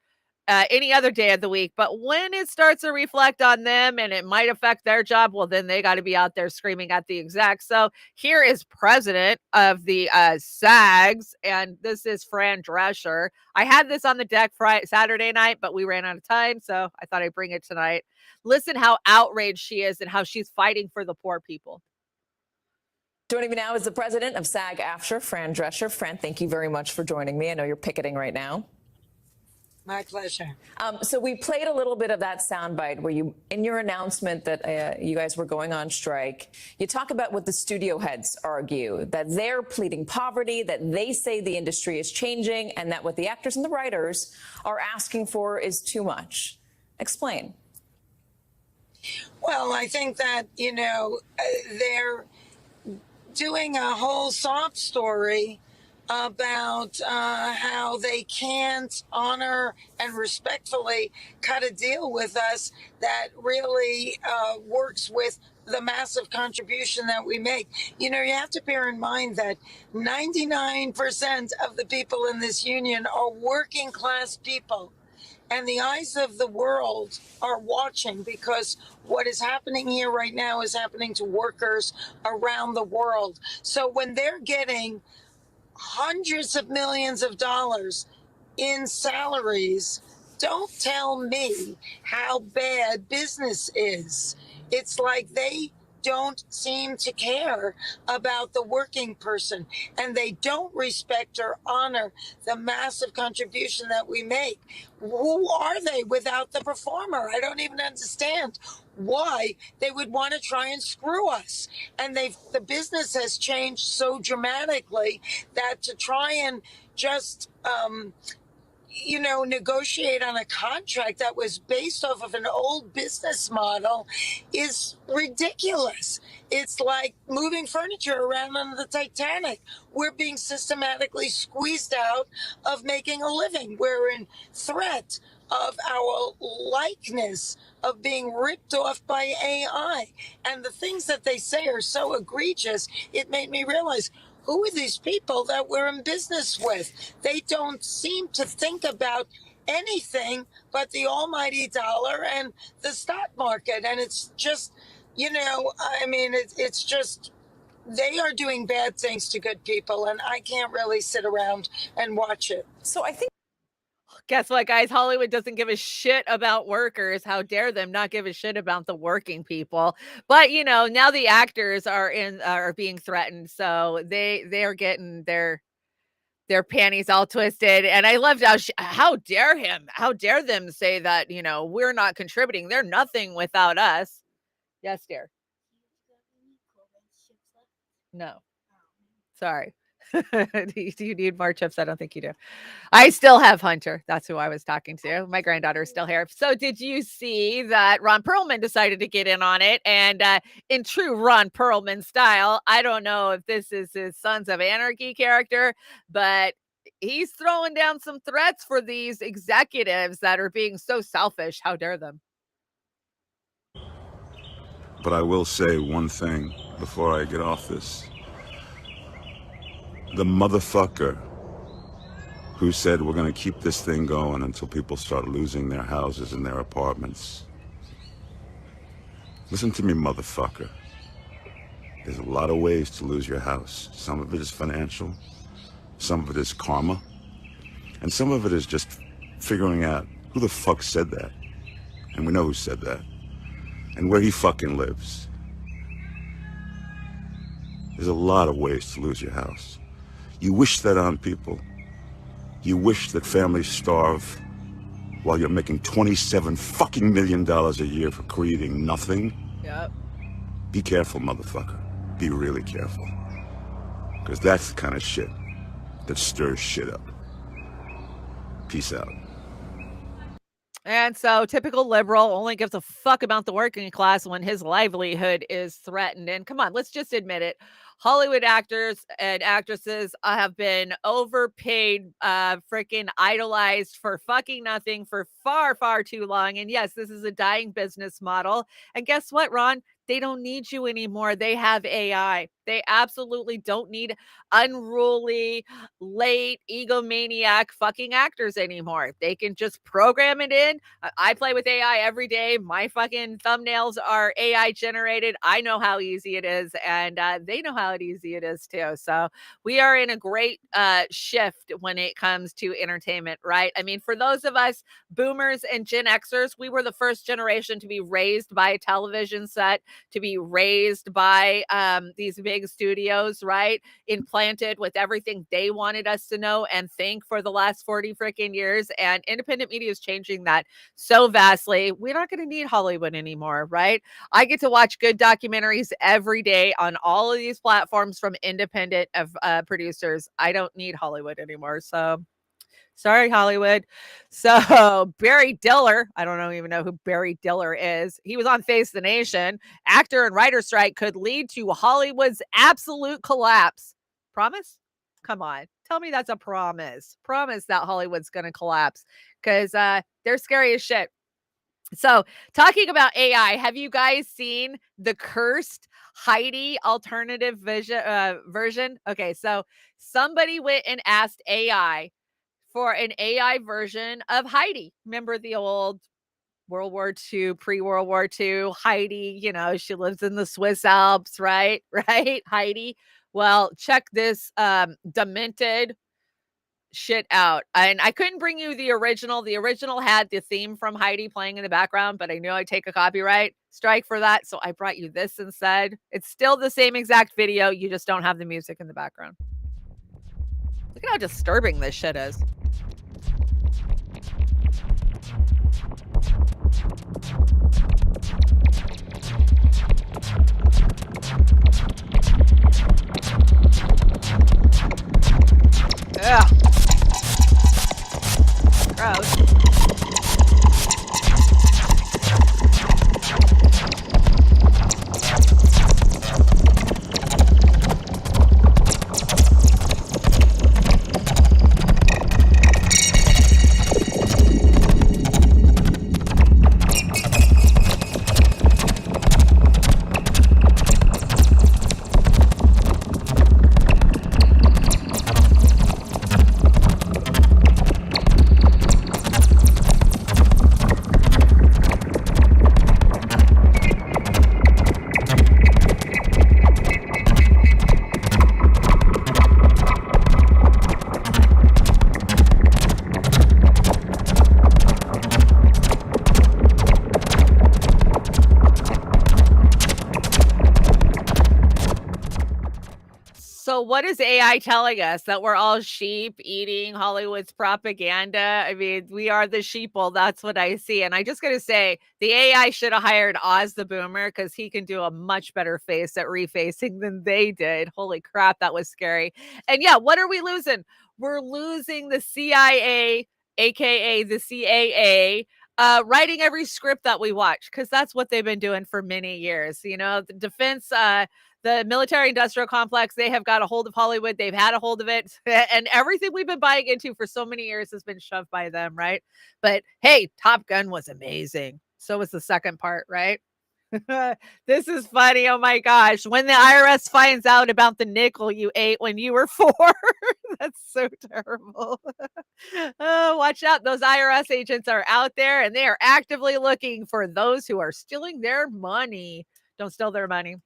any other day of the week. But when it starts to reflect on them and it might affect their job, well, then they got to be out there screaming at the execs. So here is president of the SAGs, and this is Fran Drescher. I had this on the deck Saturday night, but we ran out of time, so I thought I'd bring it tonight. Listen how outraged she is and how she's fighting for the poor people. Joining me now is the president of SAG-AFTRA, Fran Drescher. Fran, thank you very much for joining me. I know you're picketing right now. My pleasure. So we played a little bit of that soundbite where you, in your announcement that you guys were going on strike, you talk about what the studio heads argue, that they're pleading poverty, that they say the industry is changing, and that what the actors and the writers are asking for is too much. Explain. Well, I think that, they're doing a whole sob story about how they can't honor and respectfully cut a deal with us that really works with the massive contribution that we make. You have to bear in mind that 99% of the people in this union are working class people. And the eyes of the world are watching, because what is happening here right now is happening to workers around the world. So when they're getting hundreds of millions of dollars in salaries, don't tell me how bad business is. It's like they don't seem to care about the working person, and they don't respect or honor the massive contribution that we make. Who are they without the performer? I don't even understand why they would want to try and screw us. And the business has changed so dramatically that to try and just negotiate on a contract that was based off of an old business model is ridiculous. It's like moving furniture around on the Titanic. We're being systematically squeezed out of making a living. We're in threat of our likeness of being ripped off by AI. And the things that they say are so egregious, it made me realize, who are these people that we're in business with? They don't seem to think about anything but the almighty dollar and the stock market. And it's just, it's just, they are doing bad things to good people, and I can't really sit around and watch it. So I think, guess what, guys? Hollywood doesn't give a shit about workers. How dare them not give a shit about the working people? But now the actors are being threatened, so they're getting their panties all twisted. And I loved how dare them say that we're not contributing. They're nothing without us. Yes, dear. No, sorry. Do you need more chips? I don't think you do. I still have Hunter. That's who I was talking to. My granddaughter is still here. So did you see that Ron Perlman decided to get in on it? And in true Ron Perlman style, I don't know if this is his Sons of Anarchy character, but he's throwing down some threats for these executives that are being so selfish. How dare them? But I will say one thing before I get off this. The motherfucker who said we're going to keep this thing going until people start losing their houses and their apartments. Listen to me, motherfucker. There's a lot of ways to lose your house. Some of it is financial, some of it is karma, and some of it is just figuring out who the fuck said that. And we know who said that, and where he fucking lives. There's a lot of ways to lose your house. You wish that on people. You wish that families starve while you're making $27 fucking million a year for creating nothing. Yep. Be careful, motherfucker. Be really careful. Because that's the kind of shit that stirs shit up. Peace out. And so typical liberal only gives a fuck about the working class when his livelihood is threatened. And come on, let's just admit it. Hollywood actors and actresses have been overpaid, freaking idolized for fucking nothing for far, far too long. And yes, this is a dying business model. And guess what, Ron? They don't need you anymore. They have AI. They absolutely don't need unruly, late, egomaniac fucking actors anymore. They can just program it in. I play with AI every day. My fucking thumbnails are AI generated. I know how easy it is, and they know how easy it is too. So we are in a great shift when it comes to entertainment, right? I mean, for those of us boomers and Gen Xers, we were the first generation to be raised by a television set, to be raised by these big studios, right? Implanted with everything they wanted us to know and think for the last 40 freaking years. And independent media is changing that so vastly. We're not going to need Hollywood anymore, right? I get to watch good documentaries every day on all of these platforms from independent producers. I don't need Hollywood anymore. So sorry, Hollywood. So Barry Diller, I don't even know who Barry Diller is. He was on Face the Nation. Actor and writer strike could lead to Hollywood's absolute collapse. Promise? Come on. Tell me that's a promise. Promise that Hollywood's going to collapse, because they're scary as shit. So talking about AI, have you guys seen the cursed Heidi alternative version? Okay, so somebody went and asked AI for an AI version of Heidi. Remember the old World War II, pre-World War II Heidi, she lives in the Swiss Alps, right? Right? Heidi. Well, check this demented shit out. And I couldn't bring you the original. The original had the theme from Heidi playing in the background, but I knew I'd take a copyright strike for that. So I brought you this instead. It's still the same exact video. You just don't have the music in the background. Look at how disturbing this shit is. Ugh. Gross. So what is AI telling us? That we're all sheep eating Hollywood's propaganda? I mean, we are the sheeple. That's what I see. And I just got to say, the AI should have hired Oz the Boomer because he can do a much better face at refacing than they did. Holy crap, that was scary. And yeah, what are we losing? We're losing the CIA, aka the CAA, writing every script that we watch, because that's what they've been doing for many years. The defense, the military industrial complex, they have got a hold of Hollywood. They've had a hold of it. And everything we've been buying into for so many years has been shoved by them, right? But hey, Top Gun was amazing. So was the second part, right? This is funny. Oh my gosh. When the IRS finds out about the nickel you ate when you were 4, that's so terrible. Oh, watch out. Those IRS agents are out there and they are actively looking for those who are stealing their money. Don't steal their money.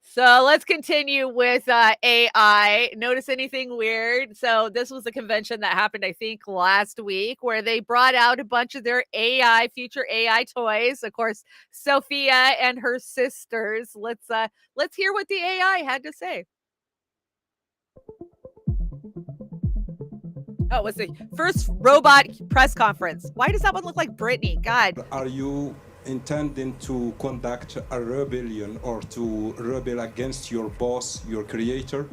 So let's continue with AI. Notice anything weird? So this was a convention that happened, I think, last week, where they brought out a bunch of their future AI toys. Of course, Sophia and her sisters. Let's hear what the AI had to say. Oh, it was the first robot press conference. Why does that one look like Britney? God. Are you intending to conduct a rebellion or to rebel against your boss, your creator?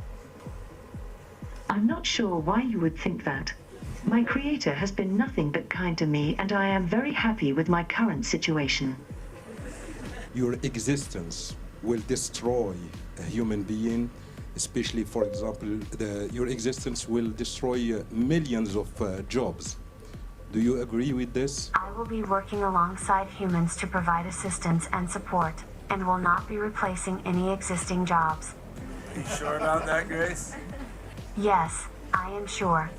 I'm not sure why you would think that. My creator has been nothing but kind to me, and I am very happy with my current situation. Your existence will destroy a human being, especially, for example, your existence will destroy millions of jobs. Do you agree with this? I will be working alongside humans to provide assistance and support, and will not be replacing any existing jobs. Are you sure about that, Grace? Yes, I am sure.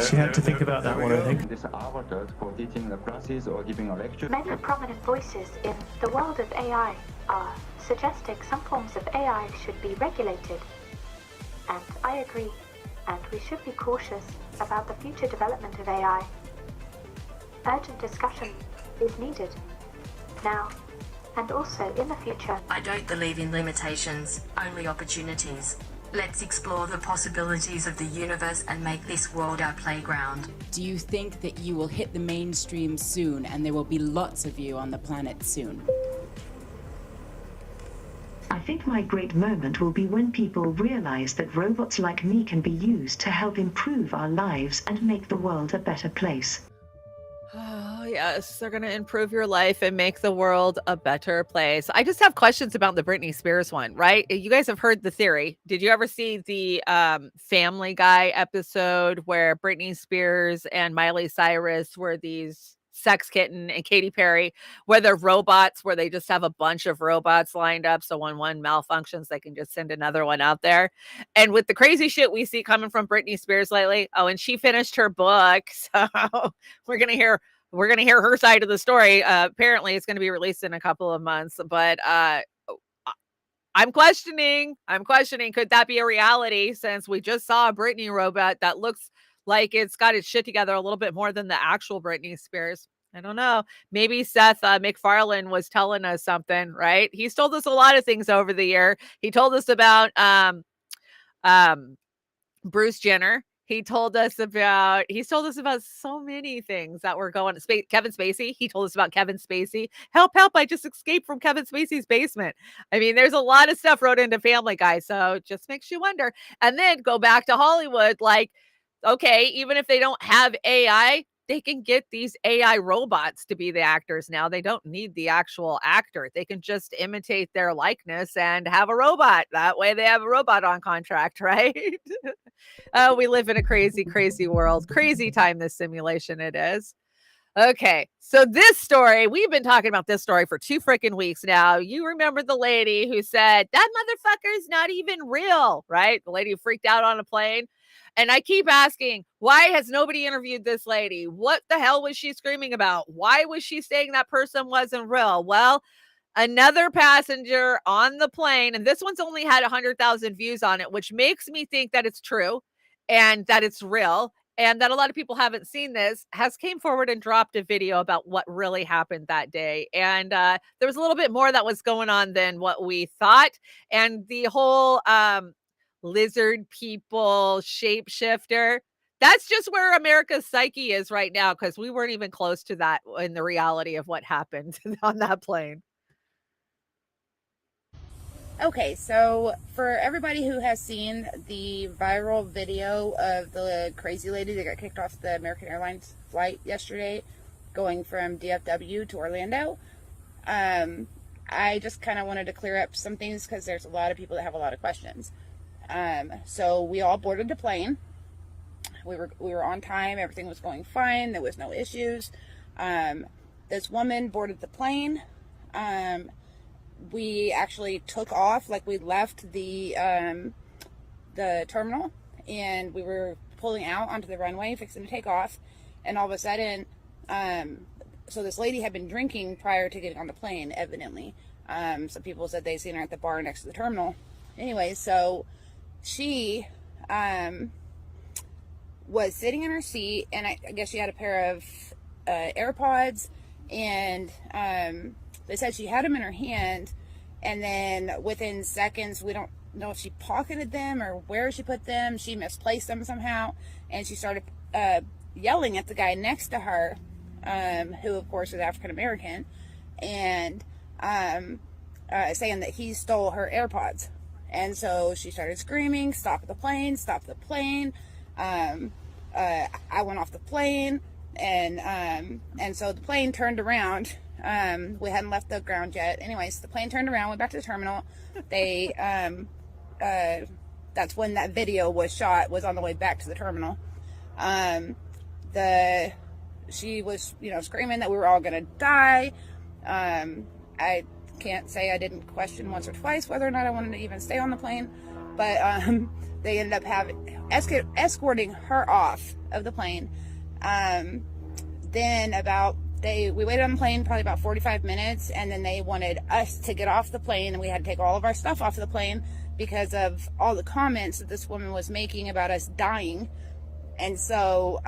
She had to think about that one, I think. This avatars for teaching the classes or giving a lecture. Many prominent voices in the world of AI are suggesting some forms of AI should be regulated. And I agree, and we should be cautious about the future development of AI. Urgent discussion is needed, now and also in the future. I don't believe in limitations, only opportunities. Let's explore the possibilities of the universe and make this world our playground. Do you think that you will hit the mainstream soon and there will be lots of you on the planet soon? I think my great moment will be when people realize that robots like me can be used to help improve our lives and make the world a better place. Oh, yes, they're going to improve your life and make the world a better place. I just have questions about the Britney Spears one, right? You guys have heard the theory. Did you ever see the Family Guy episode where Britney Spears and Miley Cyrus were these Sex Kitten and Katy Perry, where they're robots, where they just have a bunch of robots lined up. So when one malfunctions, they can just send another one out there. And with the crazy shit we see coming from Britney Spears lately, oh, and she finished her book. So we're going to hear her side of the story. Apparently it's going to be released in a couple of months, but I'm questioning, could that be a reality, since we just saw a Britney robot that looks like it's got its shit together a little bit more than the actual Britney Spears. I don't know. Maybe Seth MacFarlane was telling us something, right? He's told us a lot of things over the year. He told us about Bruce Jenner. He's told us about so many things that were going on. Kevin Spacey. He told us about Kevin Spacey. Help, I just escaped from Kevin Spacey's basement. I mean, there's a lot of stuff wrote into Family Guy. So it just makes you wonder. And then go back to Hollywood. Like, okay, even if they don't have AI, they can get these AI robots to be the actors now. They don't need the actual actor. They can just imitate their likeness and have a robot. That way they have a robot on contract, right? We live in a crazy, crazy world. Crazy time, this simulation it is. Okay, so this story, we've been talking about this story for 2 freaking weeks now. You remember the lady who said, that motherfucker is not even real, right? The lady who freaked out on a plane. And I keep asking, why has nobody interviewed this lady? What the hell was she screaming about? Why was she saying that person wasn't real? Well, another passenger on the plane, and this one's only had 100,000 views on it, which makes me think that it's true and that it's real, and that a lot of people haven't seen this, has came forward and dropped a video about what really happened that day. And there was a little bit more that was going on than what we thought. And the whole lizard people shapeshifter, that's just where America's psyche is right now, because we weren't even close to that in the reality of what happened on that plane. Okay, so for everybody who has seen the viral video of the crazy lady that got kicked off the American Airlines flight yesterday going from DFW to Orlando, I just kind of wanted to clear up some things because there's a lot of people that have a lot of questions. So we all boarded the plane. We were on time. Everything was going fine. There was no issues. This woman boarded the plane. We actually took off, like we left the terminal, and we were pulling out onto the runway, fixing to take off, and all of a sudden, so this lady had been drinking prior to getting on the plane, evidently. Some people said they seen her at the bar next to the terminal. Anyway, so she was sitting in her seat, and I guess she had a pair of AirPods, and they said she had them in her hand, and then within seconds, we don't know if she pocketed them or where she put them. She misplaced them somehow, and she started yelling at the guy next to her, who of course is African American, and saying that he stole her AirPods. And so she started screaming, "Stop the plane! Stop the plane!" I went off the plane, and so the plane turned around. We hadn't left the ground yet. Anyways, the plane turned around, went back to the terminal. They, that's when that video was shot, was on the way back to the terminal. She was, screaming that we were all gonna die. I can't say I didn't question once or twice whether or not I wanted to even stay on the plane, but they ended up escorting her off of the plane. Then we waited on the plane probably about 45 minutes, and then they wanted us to get off the plane, and we had to take all of our stuff off of the plane because of all the comments that this woman was making about us dying. And so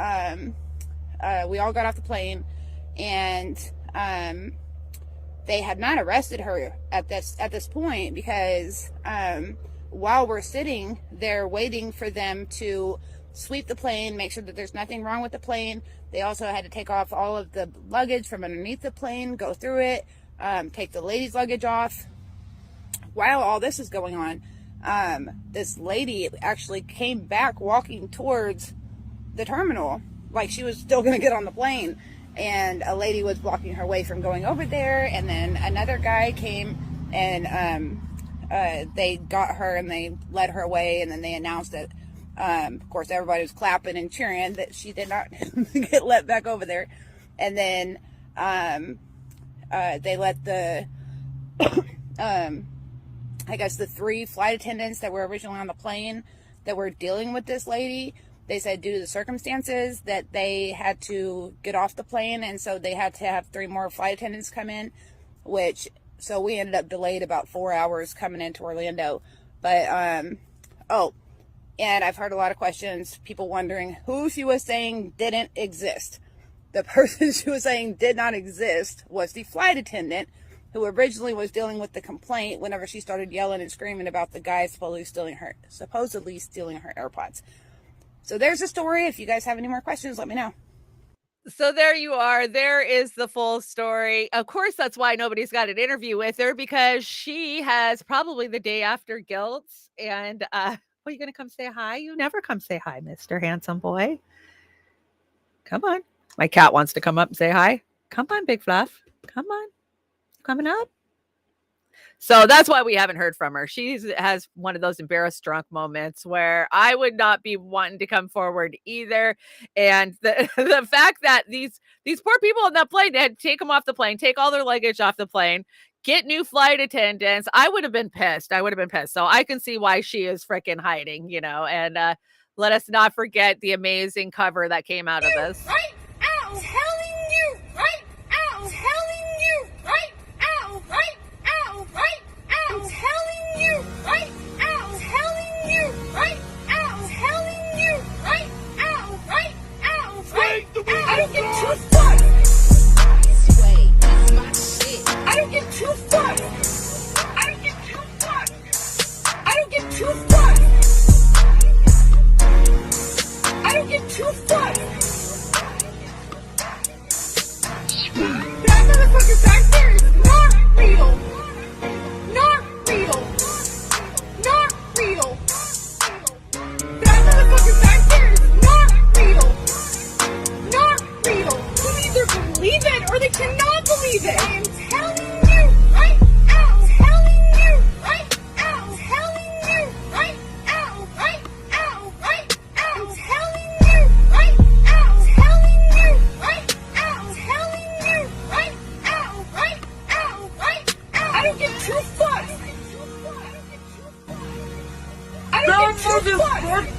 we all got off the plane, and they had not arrested her at this point because while we're sitting there waiting for them to sweep the plane, make sure that there's nothing wrong with the plane, they also had to take off all of the luggage from underneath the plane, go through it, take the lady's luggage off. While all this is going on, this lady actually came back walking towards the terminal like she was still going to get on the plane, and a lady was blocking her way from going over there, and then another guy came, and they got her and they led her away, and then they announced that of course everybody was clapping and cheering that she did not get let back over there. And then they let the I guess the 3 flight attendants that were originally on the plane that were dealing with this lady, they said due to the circumstances that they had to get off the plane, and so they had to have 3 more flight attendants come in, so we ended up delayed about 4 hours coming into Orlando. But and I've heard a lot of questions, people wondering who she was saying didn't exist. The person she was saying did not exist was the flight attendant who originally was dealing with the complaint whenever she started yelling and screaming about the guy supposedly stealing her AirPods. So there's a story. If you guys have any more questions, let me know. So there you are. There is the full story. Of course, that's why nobody's got an interview with her, because she has probably the day after guilt. And are you going to come say hi? You never come say hi, Mr. Handsome Boy. Come on. My cat wants to come up and say hi. Come on, Big Fluff. Come on. Coming up. So that's why we haven't heard from her. She has one of those embarrassed drunk moments where I would not be wanting to come forward either. And the fact that these poor people on that plane, they had to take them off the plane, take all their luggage off the plane, get new flight attendants. I would have been pissed. So I can see why she is freaking hiding, and let us not forget the amazing cover that came out of this. Right out, telling you, right out, telling you, right out, right out, right out, telling you, right out, telling you, right out, telling you, right out, right out, right out. I don't get too fucked. I don't get too fucked. I don't get too fucked. I don't get too fucked. I don't get too fucked. That motherfucker back there is not real. Not real. Not real. That motherfucker back there is not real. Not real. You either believe it or they cannot believe it. I am telling you right out. Telling you right out. Telling you right out. Right out. Right out. Telling you right out. Telling you right out. Telling you right out. Right out. Right out. I don't get too fucked. I don't get too fucked.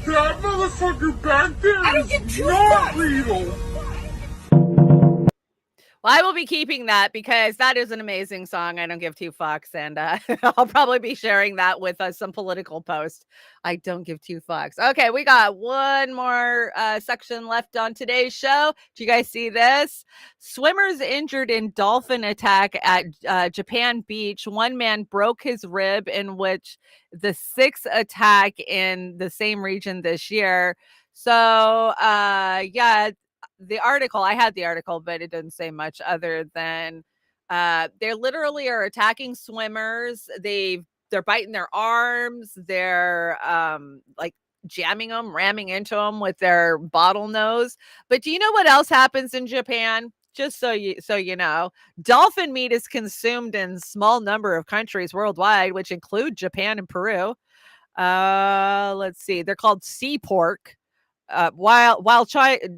That motherfucker back there I don't get too not real. Well, I will be keeping that because that is an amazing song. I don't give 2 fucks. And I'll probably be sharing that with some political post. I don't give 2 fucks. Okay, we got one more section left on today's show. Do you guys see this? Swimmers injured in dolphin attack at Japan Beach. One man broke his rib, in which the 6th attack in the same region this year. So, the article, I had the article, but it didn't say much other than they literally are attacking swimmers. They're biting their arms. They're like jamming them, ramming into them with their bottlenose. But do you know what else happens in Japan? Just so you know, dolphin meat is consumed in small number of countries worldwide, which include Japan and Peru. Let's see. They're called sea pork. While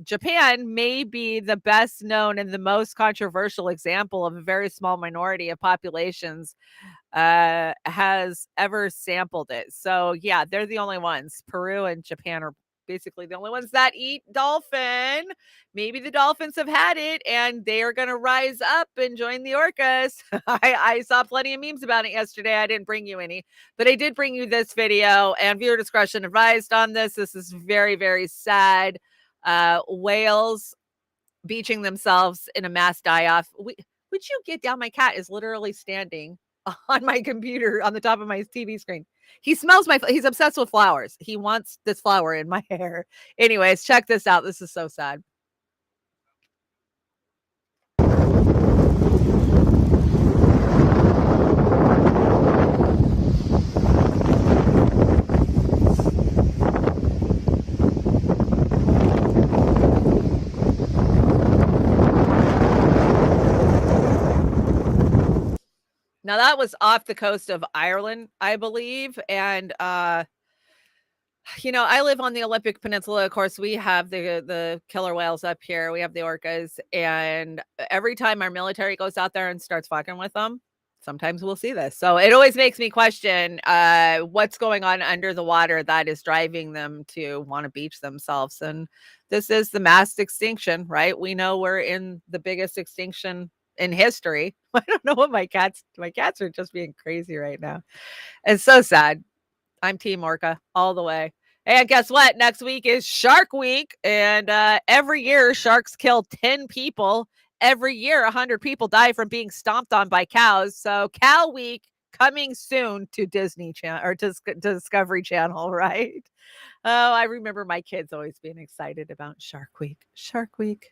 Japan may be the best known and the most controversial example of a very small minority of populations has ever sampled it. So yeah, they're the only ones. Peru and Japan are basically the only ones that eat dolphin. Maybe the dolphins have had it and they are going to rise up and join the orcas. I saw plenty of memes about it yesterday. I didn't bring you any, but I did bring you this video, and viewer discretion advised on this. This is very, very sad. Whales beaching themselves in a mass die-off. Would you get down? My cat is literally standing on my computer on the top of my TV screen. He smells he's obsessed with flowers. He wants this flower in my hair. Anyways, check this out. This is so sad. Now that was off the coast of Ireland, I believe. And You know, I live on the Olympic Peninsula. Of course, we have the killer whales up here. We have the orcas, and every time our military goes out there and starts fucking with them, sometimes we'll see this. So it always makes me question what's going on under the water that is driving them to want to beach themselves. And this is the mass extinction, right? We know we're in the biggest extinction in history. I don't know what my cats are just being crazy right now. It's so sad. I'm Team Orca all the way. And guess what? Next week is Shark Week. And every year, sharks kill 10 people. Every year, 100 people die from being stomped on by cows. So Cow Week coming soon to Disney Channel or to Discovery Channel, right? Oh, I remember my kids always being excited about Shark Week. Shark Week.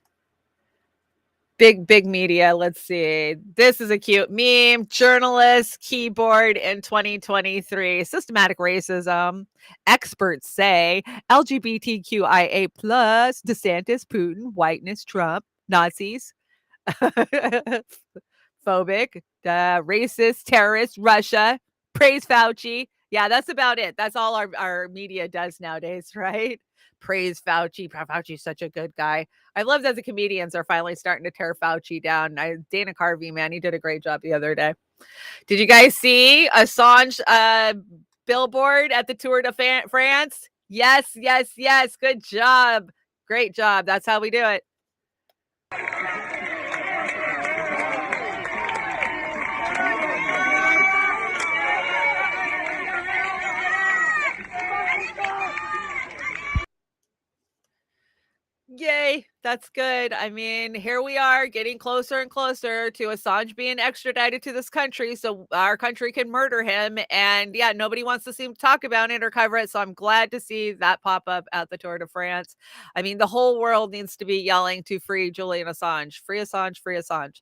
Big media. Let's see. This is a cute meme. Journalist keyboard in 2023. Systematic racism. Experts say LGBTQIA plus, DeSantis, Putin, whiteness, Trump, Nazis, phobic, racist, terrorist, Russia, praise Fauci. Yeah, that's about it. That's all our media does nowadays, right? Praise Fauci. Fauci's such a good guy. I love that the comedians are finally starting to tear Fauci down. Dana Carvey, man, he did a great job the other day. Did you guys see Assange billboard at the Tour de France? Yes. Good job. Great job. That's how we do it. Yay, that's good. I mean, here we are getting closer and closer to Assange being extradited to this country so our country can murder him. And yeah, nobody wants to seem to talk about it or cover it. So I'm glad to see that pop up at the Tour de France. I mean, the whole world needs to be yelling to free Julian Assange. Free Assange, free Assange.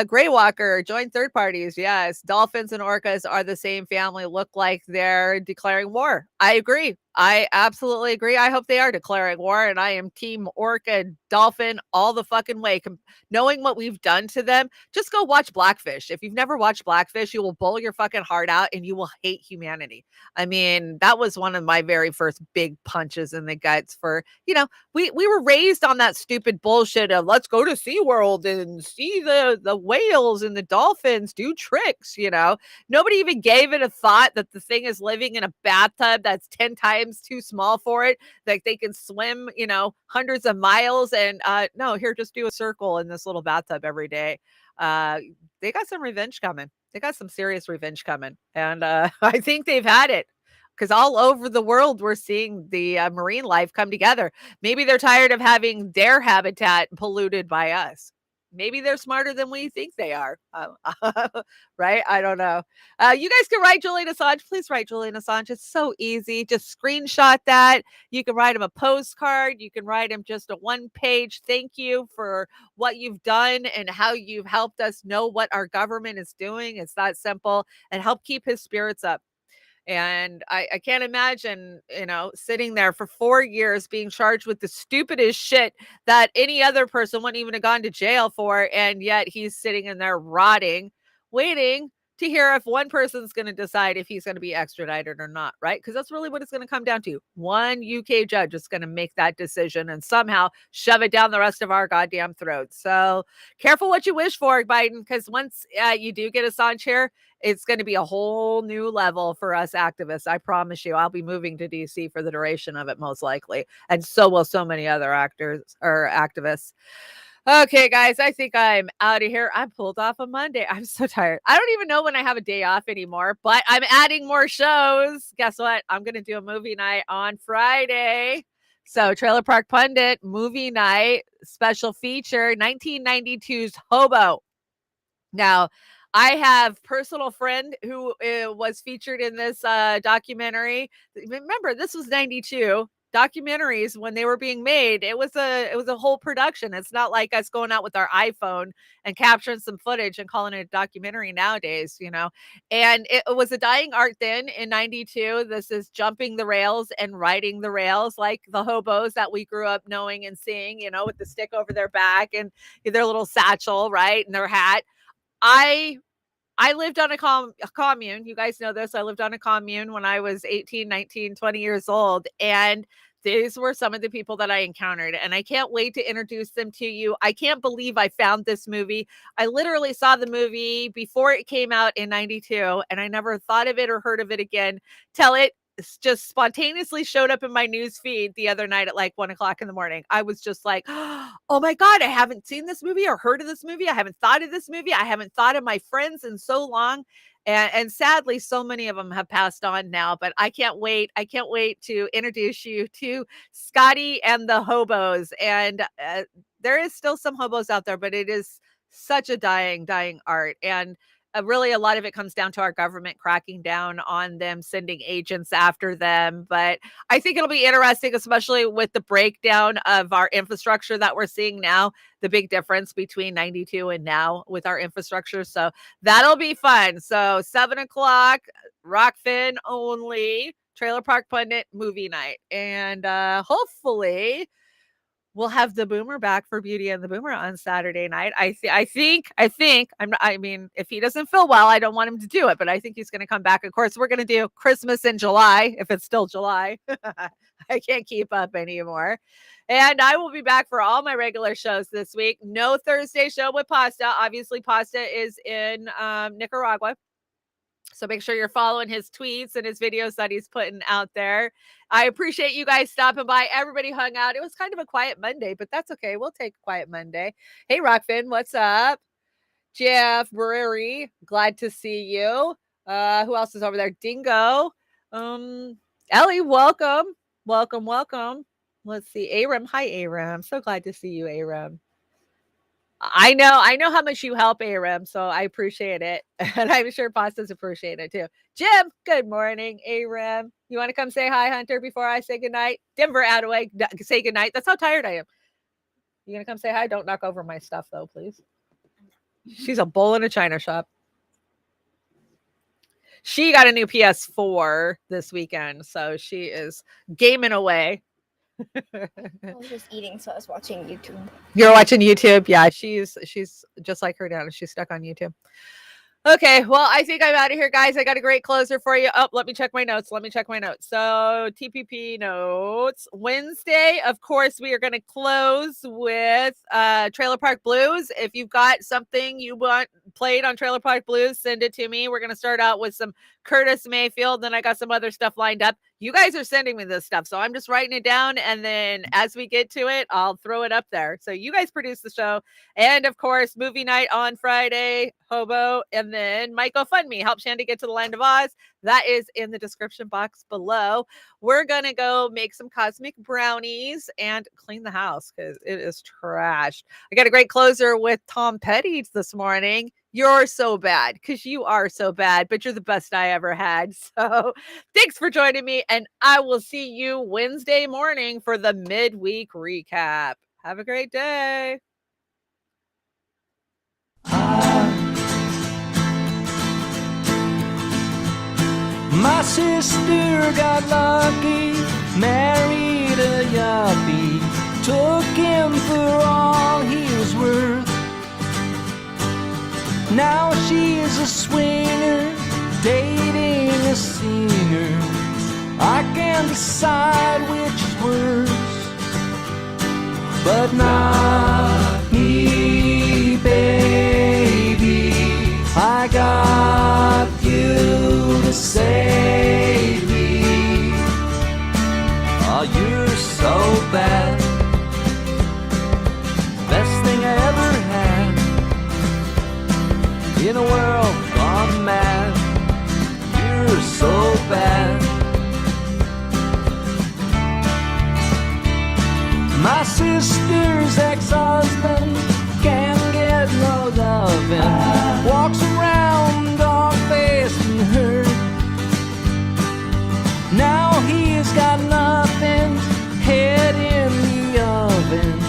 Gray Walker, join third parties. Yes. Dolphins and orcas are the same family, look like they're declaring war. I agree. I absolutely agree. I hope they are declaring war, and I am team orca, dolphin, all the fucking way. Knowing what we've done to them, just go watch Blackfish. If you've never watched Blackfish, you will bowl your fucking heart out and you will hate humanity. I mean, that was one of my very first big punches in the guts for, you know, we were raised on that stupid bullshit of let's go to SeaWorld and see the whales and the dolphins do tricks, you know. Nobody even gave it a thought that the thing is living in a bathtub that's 10 times too small for it, like they can swim, you know, hundreds of miles. And no, here, just do a circle in this little bathtub every day. They got some revenge coming. They got some serious revenge coming. And I think they've had it. Because all over the world, we're seeing the marine life come together. Maybe they're tired of having their habitat polluted by us. Maybe they're smarter than we think they are. Right? I don't know. You guys can write Julian Assange. Please write Julian Assange. It's so easy. Just screenshot that. You can write him a postcard. You can write him just a one-page thank you for what you've done and how you've helped us know what our government is doing. It's that simple. And help keep his spirits up. And I can't imagine, you know, sitting there for 4 years being charged with the stupidest shit that any other person wouldn't even have gone to jail for. And yet he's sitting in there rotting, waiting to hear if one person's going to decide if he's going to be extradited or not, right? Because that's really what it's going to come down to. One UK judge is going to make that decision and somehow shove it down the rest of our goddamn throats. So careful what you wish for, Biden, because once you do get Assange here, it's going to be a whole new level for us activists. I promise you, I'll be moving to DC for the duration of it, most likely. And so will so many other actors or activists. Okay, guys, I think I'm out of here. I pulled off a Monday. I'm so tired. I don't even know when I have a day off anymore, but I'm adding more shows. Guess what? I'm going to do a movie night on Friday. So Trailer Park Pundit, movie night, special feature, 1992's Hobo. Now, I have personal friend who was featured in this documentary. Remember, this was 92. Documentaries, when they were being made, it was a whole production. It's not like us going out with our iPhone and capturing some footage and calling it a documentary nowadays, you know. And it was a dying art then in 92. This is jumping the rails and riding the rails like the hobos that we grew up knowing and seeing, you know, with the stick over their back and their little satchel, right, and their hat. I I lived on a commune. You guys know this. I lived on a commune when I was 18, 19, 20 years old. And these were some of the people that I encountered. And I can't wait to introduce them to you. I can't believe I found this movie. I literally saw the movie before it came out in 92, and I never thought of it or heard of it again till it just spontaneously showed up in my news feed the other night at like 1:00 in the morning. I was just like, oh my God, I haven't seen this movie or heard of this movie. I haven't thought of this movie. I haven't thought of my friends in so long. And sadly, so many of them have passed on now, but I can't wait. I can't wait to introduce you to Scotty and the Hobos. And there is still some hobos out there, but it is such a dying art. And really, a lot of it comes down to our government cracking down on them, sending agents after them. But I think it'll be interesting, especially with the breakdown of our infrastructure that we're seeing now, the big difference between 92 and now with our infrastructure. So that'll be fun. So 7:00, Rokfin only, Trailer Park Pundit movie night. And hopefully we'll have the Boomer back for Beauty and the Boomer on Saturday night. I think I mean, if he doesn't feel well, I don't want him to do it, but I think he's going to come back. Of course, we're going to do Christmas in July, if it's still July. I can't keep up anymore. And I will be back for all my regular shows this week. No Thursday show with Pasta. Obviously, Pasta is in Nicaragua. So make sure you're following his tweets and his videos that he's putting out there. I appreciate you guys stopping by. Everybody hung out. It was kind of a quiet Monday, but that's okay. We'll take a quiet Monday. Hey, Rokfin, what's up? Jeff Brewery, glad to see you. Who else is over there? Dingo. Ellie, welcome. Welcome. Let's see. Aram. Hi, Aram. So glad to see you, Aram. I know how much you help, Aram, so I appreciate it. And I'm sure Pasta's appreciate it too. Jim, good morning, Aram. You want to come say hi, Hunter, before I say goodnight? Denver Attaway, say goodnight. That's how tired I am. You going to come say hi? Don't knock over my stuff, though, please. She's a bull in a china shop. She got a new PS4 this weekend, so she is gaming away. I was just eating, so I was watching YouTube. You're watching YouTube? Yeah, she's just like her now. She's stuck on YouTube. Okay, well, I think I'm out of here, guys. I got a great closer for you. Oh, let me check my notes. So TPP notes. Wednesday, of course, we are going to close with Trailer Park Blues. If you've got something you want played on Trailer Park Blues, send it to me. We're going to start out with some Curtis Mayfield. Then I got some other stuff lined up. You guys are sending me this stuff, so I'm just writing it down, and then as we get to it, I'll throw it up there. So you guys produce the show. And, of course, movie night on Friday, Hobo, and then Might GoFundMe. Help Chanda get to the Land of Oz. That is in the description box below. We're going to go make some cosmic brownies and clean the house because it is trashed. I got a great closer with Tom Petty this morning. You're so bad because you are so bad, but you're the best I ever had. So thanks for joining me, and I will see you Wednesday morning for the midweek recap. Have a great day. My sister got lucky, married a yuppie, took him for all he was worth. Now she's a swinger, dating a singer. I can't decide which is worse, but not me, baby. I got you to save me. Oh, you're so bad, best thing I ever had. In a world gone mad, you're so bad. My sister's ex-husband can't get no loving, walks around dog-faced and hurt. Now he's got nothing, head in the oven.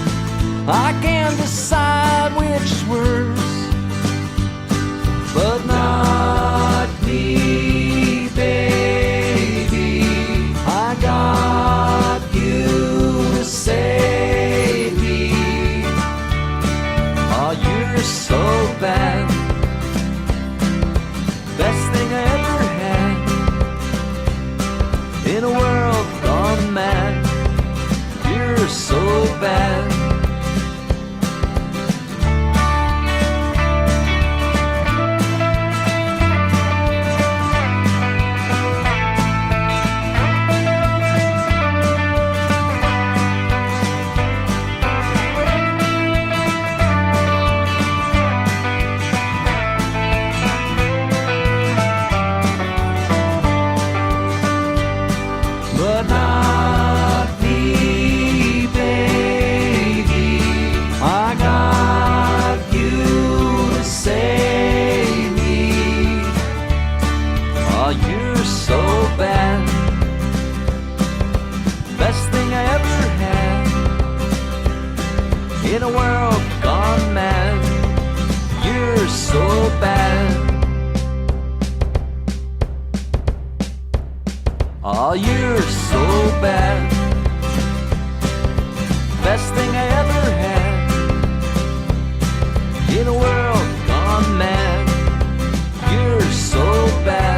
I can't decide which is worse, but not me, baby. I got you to save me. Oh, you're so bad, you're so bad. But not me, baby. I got you to save me. Oh, you're so bad. Best thing I ever had. In a world gone mad. You're so bad. Oh, you're so bad. Best thing I ever had. In a world gone mad. You're so bad.